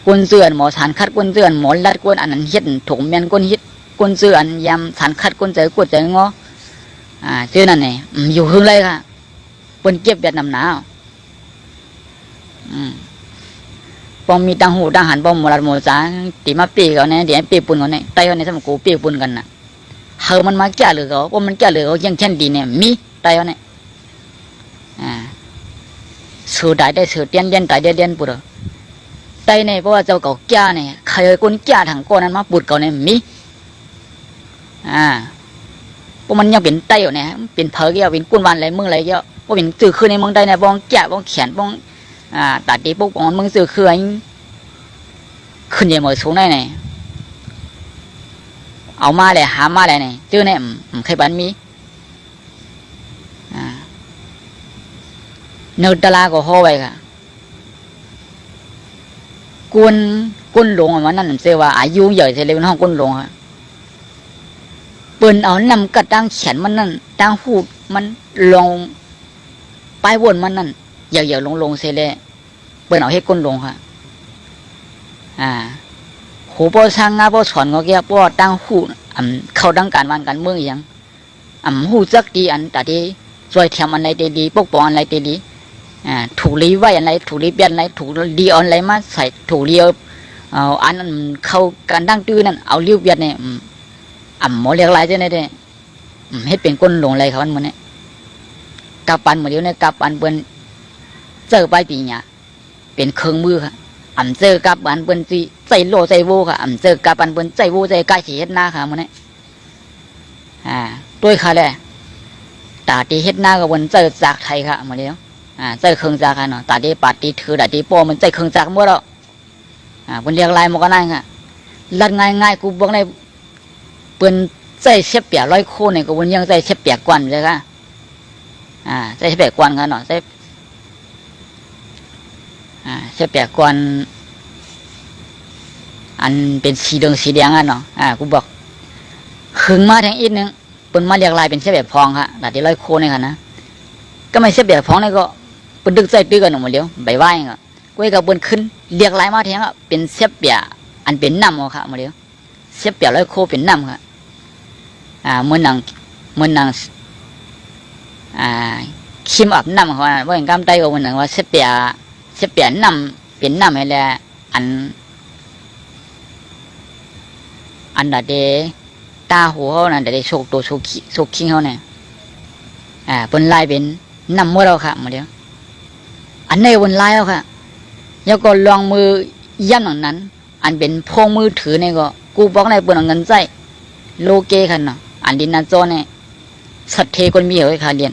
กูนเสื่อนหมอสารคัดกูนเสื่อนหมอรัดกูนอันนั้นเฮ็ดถงเมียนกูนเฮ็ดกูนเสื่อนยำสารคัดกูนใจกูใจงอเสื่อนั่นไงอยู่หึงเลยค่ะเป็นเก็บเบียดน้ำหนาวปองมีตังหูตังหันปองหมอรัดหมอจ้าตีมาปีเขาเนี่ยเดี๋ยวปีปุ่นเขาเนี่ยไตเขาเนี่ยสมกูปีปุ่นกันน่ะเฮามันมาแก่หรือเขาว่ามันแก่หรือเขายังเช่นดีเนี่ยมีไตเขาเนี่ยสื่อได้สื่อเตียนไตเดียนปุ๊ดไตเนี่ยเพราะว่าเจ้าเก่าแก่เนี่ยใครคนแก่ทางก้อนนั้นมาปุ๊ดเขาเนี่ยมีเพราะมันยังเป็นไตอยู่เนี่ยเป็นเผยเยอะเป็นกุ้นวันอะไรมึงอะไรเยอะเพราะเป็นสื่อคือในเมืองไทยเนี่ยบ้องแก่บ้องแขนบ้องตัดดีปุ๊บบ้องมึงสื่อคือขึ้นใหญ่หมดสูงได้เนี่ยเอามาเลยหามาเลยเนี่ยชื่อเนี่ยใครบ้านมีเนื้อตลาก็ห่อไว้ค่ะกุนหลงวันนั้นเสียว่าอายุใหญ่เสียเลยเป็นห้องกุนหลงค่ะเปิ้นเอานำกระดังเขียนมันนั่นดังหูมันลงปลายวนมันนั่นใหญ่ๆลงเสียเลยเปิ้นเอาให้กุนหลงค่ะหูป้อช่างงาป้อสอนก็แก่ป้อดังหูเข้าดังการวันกันเมืองอย่างหูจักดีอันแต่ดีช่วยทำอะไรดีปกป้องอะไรดีถูกรีไว้อะไรถูกรีเปลี่ยนอะไรถูกดีออนอะไรมาใส่ถูกเรียวอันนั้นเข้าการดังตื้อนั่นเอาเลี้ยวเปลี่ยนเนี่ยหมอเรียกอะไรเจ้าเนี่ยให้เป็นก้นหลงอะไรเขามันเนี่ยกับปันเหมือนเดียวเนี่ยกับปันเป็นเจอใบปีเนี่ยเป็นเครื่องมือค่ะเจอกับปันเป็นจีใจโลใจโวค่ะเจอกับปันเป็นใจโวใจใกล้สีเฮ็ดหน้าค่ะมันเนี่ยด้วยค่ะแหละตาตีเฮ็ดหน้ากับวันเจอจากไทยค่ะเหมือนเดียวเจอเครื่องจากค่ะเนาะตาตีปัดตีถือตาตีโปมันใจเครื่องจากหมดแล้ว เปิ้นเรียกลายหมกนั่นค่ะลัดง่ายๆกูบอกในเปิ้นใจเสียเปียร้อยโคเนี่ยก็เปิ้นยังใจเสียเปียกวนเลยค่ะใจเสียเปียกวนกันเนาะใจเสียเปียกวนอันเป็นสีเหลืองสีแดงอ่ะเนาะกูบอกขึงมาแทงอีกนึงเปิ้นมาเรียกลายเป็นเสียแบบพองค่ะแต่ที่ร้อยโคเนี่ยค่ะนะก็ไม่เสียแบบพองเนี่ยก็เปิ้นดึกใจตื้อกันหมดเดียวใบไว้ก็กูกับเปิ้นขึ้นเรียกลายมาแทงอ่ะเป็นเสียเปียอันเป็นน้ำค่ะหมดเดียวเสียเปียร้อยโคเป็นน้ำค่ะเมื่อนางคิมอาบน้ำเขาว่าอย่างกำไตก็เมื่อนางว่าเสียเปียน้ำเป็นน้ำให้แล้วอันดัดเดตาหัวเขานั่นแต่ได้โชคตัวโชคคิงเขาเนี่ยบนลายเป็นน้ำมัวเราค่ะมาเดียวอันในบนลายเราค่ะแล้วก็ลองมือย่ำหนังนั้นอันเป็นพวงมือถือเนี่ยก็กูบอกในเปิ้นเอาเงินใจโลเกคันเนาะอันดินนาโจเนี่ยสัตเทคนมีเหรอค่ะเรียน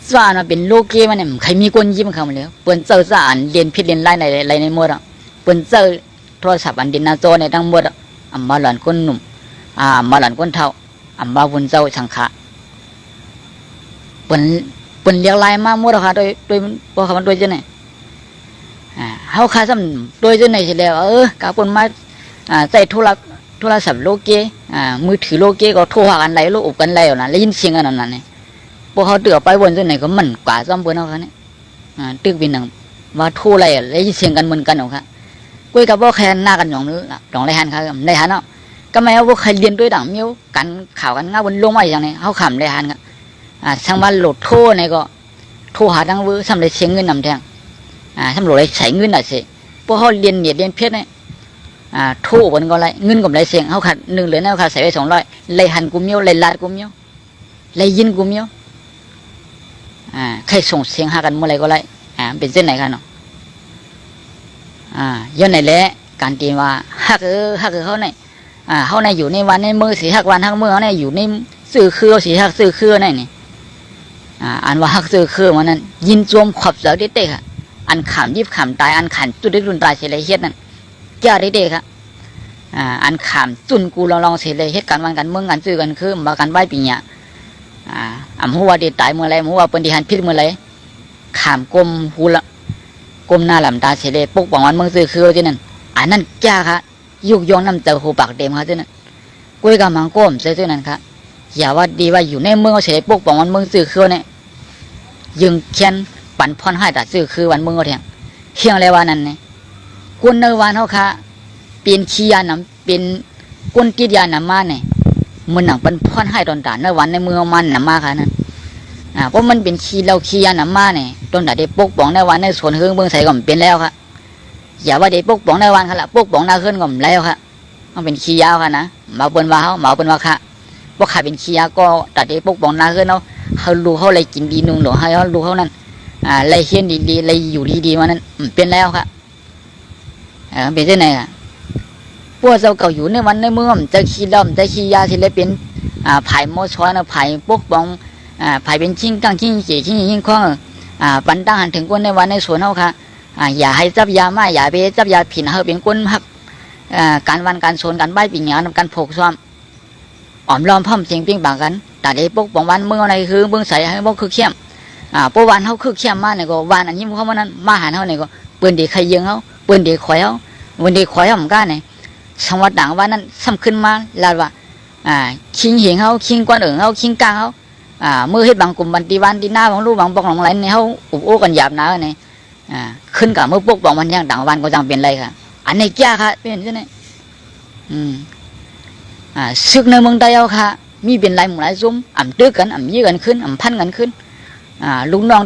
สว่ามันเป็นโลเกมันเนี่ยใครมีคนยิ้มเขามาแล้วเปิ้นเจอสอันเรียนผิดเรียนไล่ในหมดอ่ะเปิ้นเจอโทรศัพท์อันดินนาโจเนี่ยทั้งหมดอัมบาหลานคนหนุ่มมาหลานคนเท่าอัมบาวุนเจ้าสังขะเปิ้นเรียกลายมาหมดแล้วค่ะโดยพอคำมันโดยจังไหนเฮาค่าซ้ำโดยจังไหนสิแล้วกะเปิ้นมาใจโทรศัพท์โลเกมือถือโลเกก็โทรหากันไหลโลอบกันไหลนะแล้วยินเสียงกันนั่นนี่พวกเขาเตือไปบนจังไหนก็มันกว่าซ้ำเปิ้นเฮาค่ะนี่ตึกเป็นหนังว่าโทรอะไรแล้วยินเสียงกันเหมือนกันเอาค่ะกุ้ยกับบ่แค่หน้ากันหยองไรหันค่ะไรหันเนาะก็ไม่เอาบ่ใครเรียนด้วยดังเมียวกันข่าวกันง่าบนลงมาอย่างนี้เฮาขำไรหันค่ะทางบ้านโหลดโทรนี่ก็โทรหาทางเวอร์สำเร็จเสียเงินนำแทงสำรวจใช้เงินน่ะสิพวกเขาเรียนเรียนเพชรนี่โทรบนก็ไรเงินกับไรเสียงเขาขาด1เหรียญเขาขาดใส่ไป200ไรหันกูเมียวไรลาดกูเมียวไรยินกูเมียวใครส่งเสียงหากันเมื่อไรก็ไรเป็นเส้นไหนกันเนาะย้อนไหนแหละการตีว่าฮักเขาเนี่ยเขาเนี่ยอยู่ในวันในมือสีฮักวันฮักมือเขาเนี่ยอยู่ในสื่อคือสีฮักสื่อคือนี่อันว่าฮักสื่อคือมันนั้นยินจมขอบเสาเด็กๆค่ะอันขำยิบขำตายอันขันจุดเด็กรุนตายเสียเลยเฮ็ดนั่นแก่เด็กๆค่ะอันขำจุนกูลองเสียเลยเฮ็ดกันวันกันเมืองกันซื้อกันคือมากันไหวปีเนี่ยหัวเด็กตายเมื่อไรหัวเป็นดิหันพิษเมื่อไรขำกลมหูละก้มหน้าหลำตาเฉลยปกป้องวันเมืองซื้อคือที่นั่นอันนั้นแก่ค่ะยุกยงน้ำเตาหูปากเต็มค่ะที่นั่นกุ้ยกับมังก้มเสียที่นั่นค่ะอย่าว่าดีว่าอยู่ในเมืองเฉลยปกป้องวันเมืองซื้อคือเนี่ยยึงเขียนปั่นพรให้ตัดซื้อคือวันเมืองก็เถียงเที่ยงเลยวันนั้นเนี่ยกุนในวันเขาค่ะเป็นขี้ยาน้ำเป็นกุนกิดยาน้ำมาเนี่ยมันหนังปั่นพรให้ตอนตาในวันในเมืองมันน้ำมาค่ะนั่นเพราะมันเป็นขี้เราขี้ยาน้ำมาเนี่ยต้นแต่ได้ปกป้องในวันในสวนเฮืองเบื้องใส่ก็เป็นแล้วค่ะอย่าว่าได้ปกป้องในวันค่ะละปกป้องหน้าขึ้นก็แล้วค่ะมันเป็นขี้ยาวค่ะนะมาเป็นว่าเขาเป็นว่าค่ะพวกขาเป็นขี้ยาก็แต่ได้ปกป้องหน้าขึ้นเขารู้เขาเลยกินดีนุ่งหรือให้เขารู้เขานั่นเลยเฮียนดีๆเลยอยู่ดีๆมานั้นเป็นแล้วค่ะเป็นที่ไหนค่ะพวกเราเก่าอยู่ในวันในเมืองจะขี้ล่ำจะขี้ยาที่เลยเป็นไผ่โมช้อยนะไผ่ปกป้องไผ่เป็นชิ้นกลางชิ้นเจี๋ยชิ้นยิ่งคล้องปันตั้งหันถึงคนในวันในสวนเขาค่ะอย่าให้จับยามาอย่าไปจับยาผิดเขาเป็นคนหักการวันการสวนการใบปีหยาทำการโผกซ้อมอ่อมล้อมพ่อมเสียงปิ้งปากกันแต่ได้ปกป้องวันเมืองในคือเมืองใสให้พวกคือเข้มพวกวันเขาคือเข้มมากเนี่ยก็วันอันนี้เขามันนั้นมาหันเขาเนี่ยก็ปืนเด็กใครยิงเขาปืนเด็กข่อยเขาปืนเด็กข่อยเขาเหมือนกันเนี่ยสังวัดด่างวันนั้นซ้ำขึ้นมาลาดว่าคิงเหียงเขาคิงกวนเอิงเขาคิงกลางเขามือให้บางกลุ่มบันตีวันตีหน้าของลูกบางปองหลังไหลเนี่ยเขาอุบโอ้กันหยาบหนาเนี่ยขึ้นกับมือปกป้องมันยังด่างวันก็จังเป็นไรค่ะอันนี้แก่ค่ะเป็นใช่ไหมซึกในเมืองไทยเอาค่ะมีเป็นไรหมู่ไรซุ้มตื้อกันยื้อกันขึ้นพันกันขึ้นลูกน้อง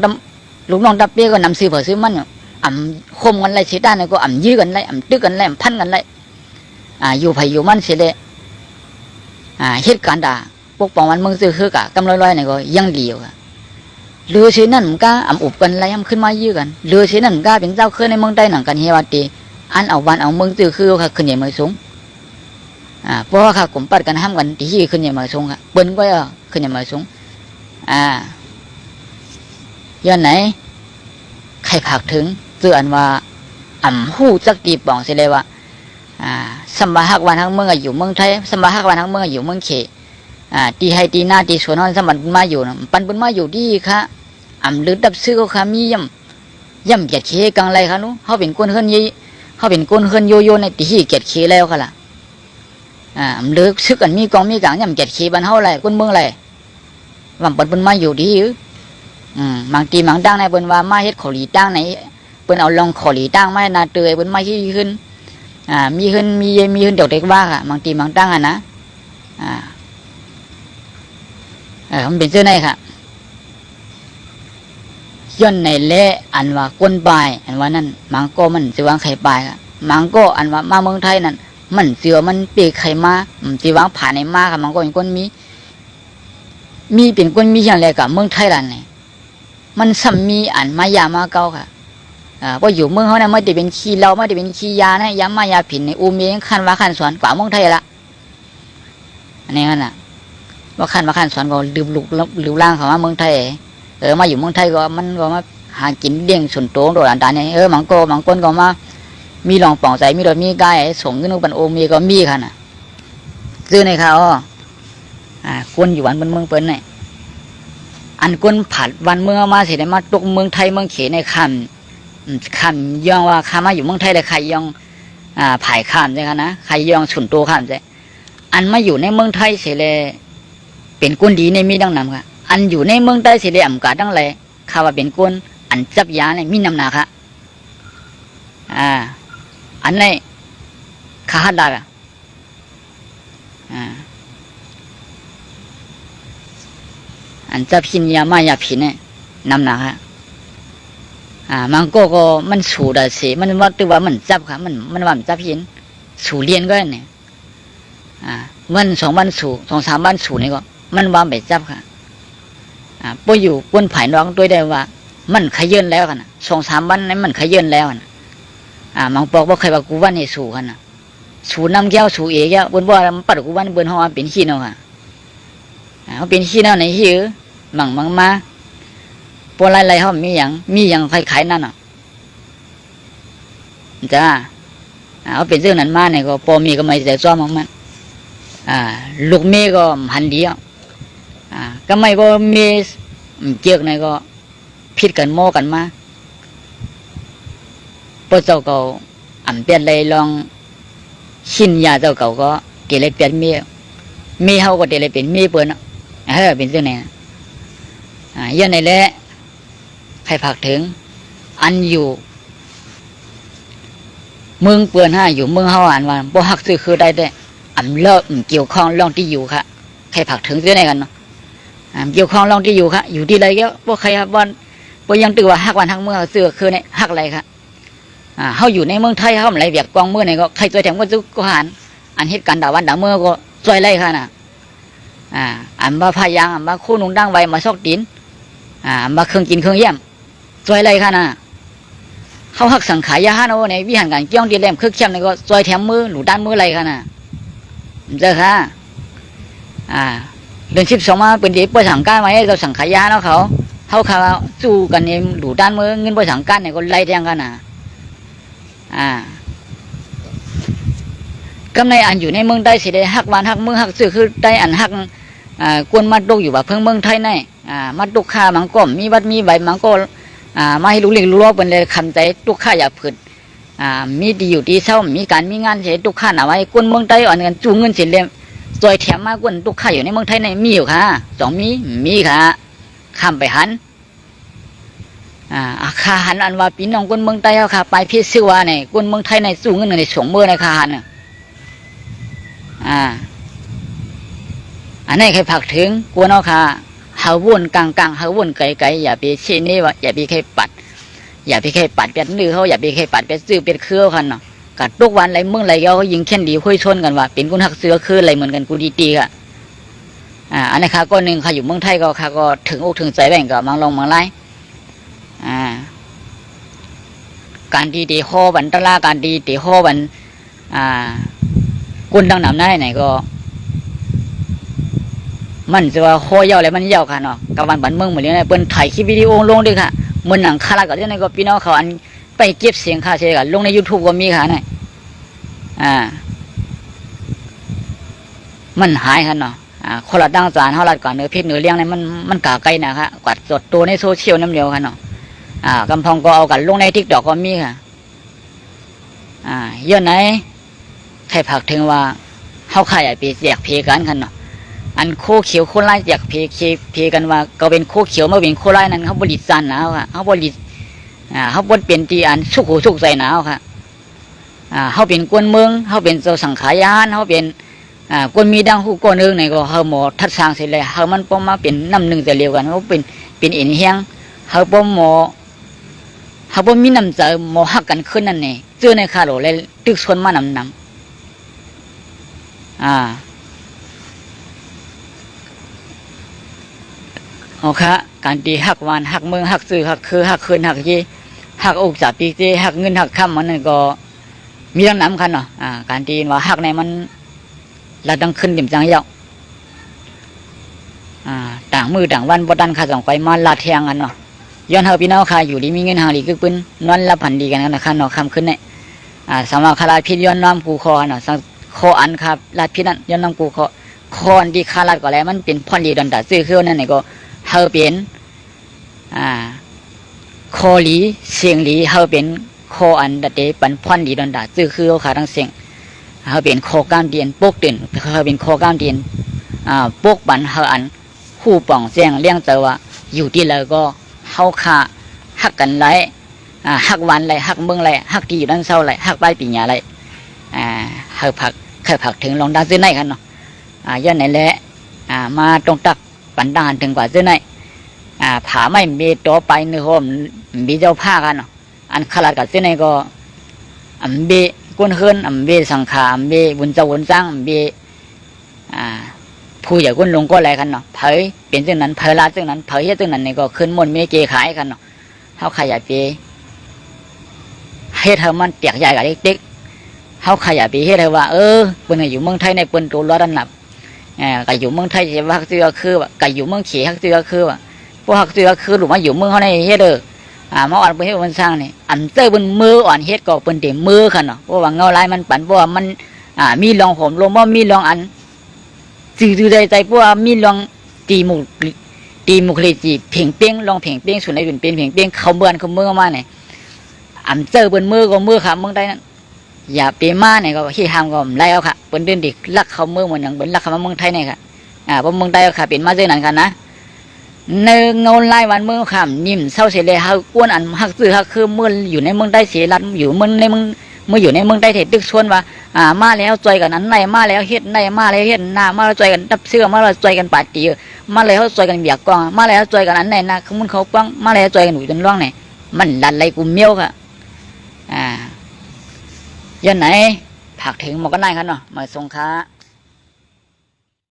ดับเบี้ยก็นำซื้อเผื่อซื้อมันคมกันไรเสียด้านก็ยื้อกันไรตื้อกันไรพันกันไรอยู่ไผ่อยู่มันเสียเลยเหตุการณ์ด่าปกป้องมันเมืองซื้อคือกะกำลอยๆเนี่ยก็ยังเหลียวค่ะเรือเสียนั่นมันก็อุบกันไรขึ้นมายื้อกันเรือเสียนั่นมันก็เป็นเจ้าเคยในเมืองใต้หนังกันเฮวาตีอันเอาวันเอาเมืองซื้อคือค่ะขึ้นใหญ่มาสูงเพราะว่าค่ะกลุ่มปัดกันห้ามกันที่ขึ้นใหญ่มาสูงค่ะเปิ้นก็ขึ้นใหญ่มาสูงย้อนไหนใครผักถึงเตือนว่า หู้จักตีป่องเสียเลยว่าสมบัติฮักวันทั้งเมืองอยู่เมืองไทยสมบัติฮักวันทั้งเมืองอยู่เมืองเขตีให้ตีหน้าตีสวนห้องสมบัติมาอยู่ปันบุญมาอยู่ดีค่ะลึกดับซื้อก็ค่ะมีย่ำเกียดเขกังไรค่ะนู้เขาเป็นก้นเฮิรนยี่เขาเป็นก้นเฮิรนโยโย่ในตีที่เกียดเขแล้วค่ะล่ะลึกซึกอันมีกองมีกลางย่ำเกียดเขบันเท่าไรก้นเมืองไรว่าปันบุญมาอยู่ดีบางทีบางตั้งในบนว่ามาเฮ็ดขอหลีตั้งในเปิ้นเอาลองขอหลีตั้งไม่นาเตยเปิ้นมาขี้ขึ้นมีขึ้นเดี๋ยวเด็กว่าค่ะบางทีบางตั้งนะมันเป็นเสื้อในค่ะย้อนในเละอันว่าก้นปลายอันว่านั่นมังก็มันสิวางไข่ปลายค่ะมังก็อันว่ามาเมืองไทยนั่นมันเสือมันเปีกไข่มาสิวางผ่านในมาค่ะมังก็เป็นก้นมีเป็นก้นมีอย่างไรกับเมืองไทยล่ะเนี่ยมันซ้ำมีอันมายามาเก่าค่ะพออยู่เมืองเขาเนี่ยไม่ได้เป็นขี้เราไม่ได้เป็นขี้ยานะยามายาผินในอูเมงขั้นว่าขั้นสอนกว่าเมืองไทยละอันนี้นั่นน่ะว่าขั้นว่าขั้นสอนก็ลืมล่างเขาว่าเมืองไทยมาอยู่เมืองไทยก็มันก็มาหากินเลี้ยงส่วนโตโดดอันตาเนี่ยบางคนก็มามีหลองป่องใส่มีรถมีกายส่งขึ้นอุปันโอมีก็มีค่ะน่ะซื้อในเขาคนอยู่วันบนเมืองเปิ้นเนี่ยอันก้นผัดวันเมืองมาเสร็จมาตกเมืองไทยเมืองเขในคำย่องว่าข้ามาอยู่เมืองไทยเลยใครย่องผายข้ามใช่ไหมนะใครย่องฉุนโตข้ามใช่อันมาอยู่ในเมืองไทยเสร็จเลยเป็นก้นดีในมีดังนำค่ะอันอยู่ในเมืองไทยเสร็จเลยกาดังเลยข้าว่าเป็นก้นอันจับยาในมีนำนาค่ะอันในข้าหัดดากอันจับพินยามายาพินเนี่ยนำนาค่ะมันก็มันสูดสิมันว่าตัวว่ามันจับค่ะมันว่ามันจับพินสูเรียนก็เนี่ยวัน2 วันสู2-3 วันสูนี่ก็มันว่าไปจับค่ะพออยู่ก้นผายน้องด้วยได้ว่ามันขยื่นแล้วกัน2-3 วันนั้นมันขยื่นแล้วมันบอกว่าใครว่ากูวันให้สูกันสูน้ำแก้วสูเอ๋บนว่ามันปัดกูวันบนห้องเป็นขี้เนาะค่ะเขาเป็นขี้เนาะในขี้มังมาปวดอะไรเขามีอย่างใครขายนั่นจ้าเขาเป็นเรื่องนั้นมาเนี่ยก็พอมีก็ไม่แต่ซ้อมของมันลูกเมย์ก็หันเดียวก็ไม่ก็มีเจียกเนี่ยก็พิดกันโม่กันมาพอเจ้าเก่าเปลี่ยนเลยลองชินยาเจ้าเก่าก็เกลี่ยเปลี่ยนเมีเขาก็เกลี่ยเป็นมีเปิ้นเป็นเรื่องไหนยันในแหละใครผักถึงอันอยู่เมืองเปื่อนอยู่เมืองเฮาอ่านว่าบ่ฮักซื้อคือได้เลิกเกี่ยวข้องร่องที่อยู่ค่ะใครผักถึงเรื่องไหนกันเนาะเกี่ยวข้องร่องที่อยู่ค่ะอยู่ที่ไรก็บ่ใครบ่ยังตือว่าฮักวันฮักเมืองซื้อคือเนี่ยฮักอะไรค่ะเฮาอยู่ในเมืองไทยเฮาอะไรเบียกกองเมืองไหนก็ใครช่วยแถมก็หันอันเหตุการณ์ด่าวันด่าเมืองก็ช่วยไล่ค่ะน่ะอันมาพายางอันมาคู่นุ่งดังไว้มาซอกดินมาเครื่องกินเครื่องเยี่ยมซอยอะไรค่ะนะเขาหักสังขายยาฮานโอในวิหารการเกี่ยงดีแรมเครื่องเข้มในก็ซอยแถมมือหนูด้านมืออะไรค่ะนะเจอค่ะเดือน12มาเป็นเด็กไปสั่งการไว้เราสังขายยาเนาะเขาสู้กันเนี่ยหนูด้านมือเงินไปสั่งการเนี่ยก็ไล่แทงกันนะก็ในอันอยู่ในเมืองได้สิได้หักวันหักมือหักซื้อคือได้อันหักกวนมาดกอยู่ว่าเพิ่งเมืองไทยในมาดกข้ามังก็มีวัดมีใบมังก็มาให้ลูกเล็กลูกเป็นเลยคำใจตุกข้าอย่าผืดมีดีอยู่ดีเศร้ามีการมีงานเสียตุกข้าหนาไว้กวนเมืองไทยอ่อนเงินจูงเงินเสียเลยจอยแถมมากวนตุกข้าอยู่ในเมืองไทยในมีอยู่ค่ะมีค่ะข้ามไปหันข้าหันอันว่าปีน้องกวนเมืองไทยเอาค่ะไปพิษว่าเนี่ยกวนเมืองไทยในจูงเงินในสงเมื่อในข้าหันอันนี้ใครผักถึงกวนเอาค่ะเฮาวนกลางเฮาวนไกลอย่าไปเช่นนี้ว่าอย่าไปใครปัดเป็นนื้อเขาอย่าไปใครปัดเป็นซื้อเป็นเครือกันเนาะกัดทุกวันไรเมืองไรเขายิงแค่นดีค่อยชนกันว่าเป็นกุนหักเสือคืออะไรเหมือนกันกูดีค่ะอันนี้ค่ะก็หนึ่งค่ะอยู่เมืองไทยก็ค่ะก็ถึงอกถึงใจแบ่งกับมังลงมังไล่การดีข้อบันตลาการดีข้อบันกุนดังหนำได้ไหนก็มันจะว่าข้อยาวอะไรมันยาวค่ะเนาะกับวันบันเมืองเหมือนนี้เปิ้นถ่ายคลิปวิดีโอลงด้วยค่ะเหมือนหนังคารากับที่ไหนก็พี่น้องเขาอัน ไปเก็บเสียงค่าเสียกันลงใน YouTube ก็มีค่ะเนี่ยมันหายกันเนาะคนละดังสารเฮาลัดก่อนเนื้อเพชรเนื้อเลี้ยงเนี่ยมันกาไกลนะคะกวาดสดตัวในโซเชียลน้ำเดียวกันเนาะกำพองก็เอากันลงใน TikTok ก็มีค่ะย้อนไหนใครผักถึงว่าเฮาขายไปแจกเพกันกันเนาะอันโคเขียวโคไล่แจกเพกันว่าก็เป็นโคเขียวมาเป็นโคไล่นั้นเขาบริษัทหนาวค่ะเขาบริเขาบดเปลี่ยนที่อันสุขหูสุขใจหนาวค่ะเขาเป็นกวนเมืองเขาเป็นเจ้าสังขายานเขาเป็นกวนมีดังหูกวนนึงในก็เขาหมอทัดสร้างเสร็จเลยเขามันป้อมมาเป็นน้ำหนึ่งแต่เดียวกันเขาเป็นเอ็นเฮียงเขาป้อมหมอเขาป้อมมีน้ำใจหมอหักกันขึ้นนั่นเองเจอในคาโรเลยตึกชนมานำโอเคการตีหักวานหักเมืองหักซื้อหักคือหักคืนหักยี่หักอกจากปีเจหักเงินหักค่ำมันนั่นก็มีทั้งน้ำคันเนาะการตีว่าหักในมันเราต้องขึ้นเต็มจังเยาต่างมือต่างวันบดันขาสองไฟมาลาเทียงกันเนาะย้อนเฮาพี่น้องค่ะอยู่ดีมีเงินหางดีคือปืนนอนรับผันดีกันนะคันเนาะคำขึ้นเนี่ยสำหรับคาราพิษย้อนน้ำกูคอเนาะคออันครับลาดพิษนั่นย้อนน้ำกูคออันดีคาลาดก็แล้วมันเป็นพรดีดันดาซื้อเครื่องนั่นนี่ก็เฮาเป็นคอหลีเสียงหลีเฮาเป็นคออันดัดเดปันพรดีดันดาซื้อคือเขาขาทั้งเสียงเฮาเป็นคอก้ามเดียนปกตื่นเฮาเป็นคอก้ามเดียนปกบันเฮาอันคู่ป่องเสียงเลี้ยงเตอว่าอยู่ที่เลยก็เฮาขาหักกันไรหักวันไรหักเมืองไรหักที่อยู่ด้านเศร้าไรหักใบปีญาไรเฮาผักเคยผักถึงลองด้านซื้อไหนกันเนาะย้อนไหนแหละมาตรงตักปันดานถึงกว่าซื้อไหนผาไม่มีตัวไปเนื้อหอมมีเจ้าผ้ากันเนาะอันขลัดกับซื้อไหนก็เบก้นเฮินเบสังขารเบบุญเจ้าบุญสร้างเบผู้ใหญ่ก้นลงก็อะไรกันเนาะเผยเป็นซึ่งนั้นเผยลาซึ่งนั้นเผยเฮ็ดซึ่งนั้นนี่ก็ขึ้นมนเมเกขายกันเนาะเฮาขยายไปเฮ็ดเฮามันเปียกใหญ่กับเด็กๆเฮาขยายไปเฮ็ดให้ว่าเปิ้นอยู่เมืองไทยในเปิ้นตัวร้อนหนับก็อยู่เมืองไทยสิว่าฮักซื้อคือว่าก็อยู่เมืองเขฮักซื้อคือว่าพวกฮักซื้อคือหรือว่าอยู่เมืองเฮาในเฮ็ดมาอ่อนเปิ้นเฮ็ดมันสร้างนี่อันเตอร์เปิ้นมืออ่อนเฮ็ดก็เปิ้นเต็มมือคั่นเนาะเพราะว่าเงาลายมันปั่นเพราะว่ามันมีรองผมลงบ่มีรองอันจื้อใจเพราะว่ามีรองตีมุกเลยจีเพ่งเป้งลองเพ่งเป้งส่วนไหนเป็นเพ่งเป้งเขาเบือนเขามือมาเนี่ยอันเจอเปิ้นมือก็มือค่ะเมืองได้นั้นอย่าเปมาเนี่ยก็ที่ทำก็ไล่เอาค่ะเปิ้นเดินดิลักเขามือเหมือนอย่างเปิ้นลักเขามาเมืองไทยเนี่ยค่ะเพราะเมืองไทยค่ะเป็นมาเจอนั่นกันนะในเงาลายวันเมืองค่ะนิ่มเศร้าเสียเลยฮักก้วนอันฮักซื้อฮักคือเมื่ออยู่ในเมืองได้เสียรัดอยู่เมืองในเมืองเมื่ออยู่ในเมืองได้เถิดตึกชวนว่ามาแล้วจอยกันนั้นในมาแล้วเฮ็ดในมาแล้วเฮ็ดหน้ามาแล้วจอยกันดับเสื้อมาแล้วจอยกันปาดตีมาแล้วจอยกันเบียกกองมาแล้วจอยกันนั้นในนะขมุนเขาปังมาแล้วจอยกันหนูจนร้องเนี่ยมันดันไรกูเมี้ยวค่ะยันไหนผักถึงหมอก็ได้ครับเนาะมาส่งค้า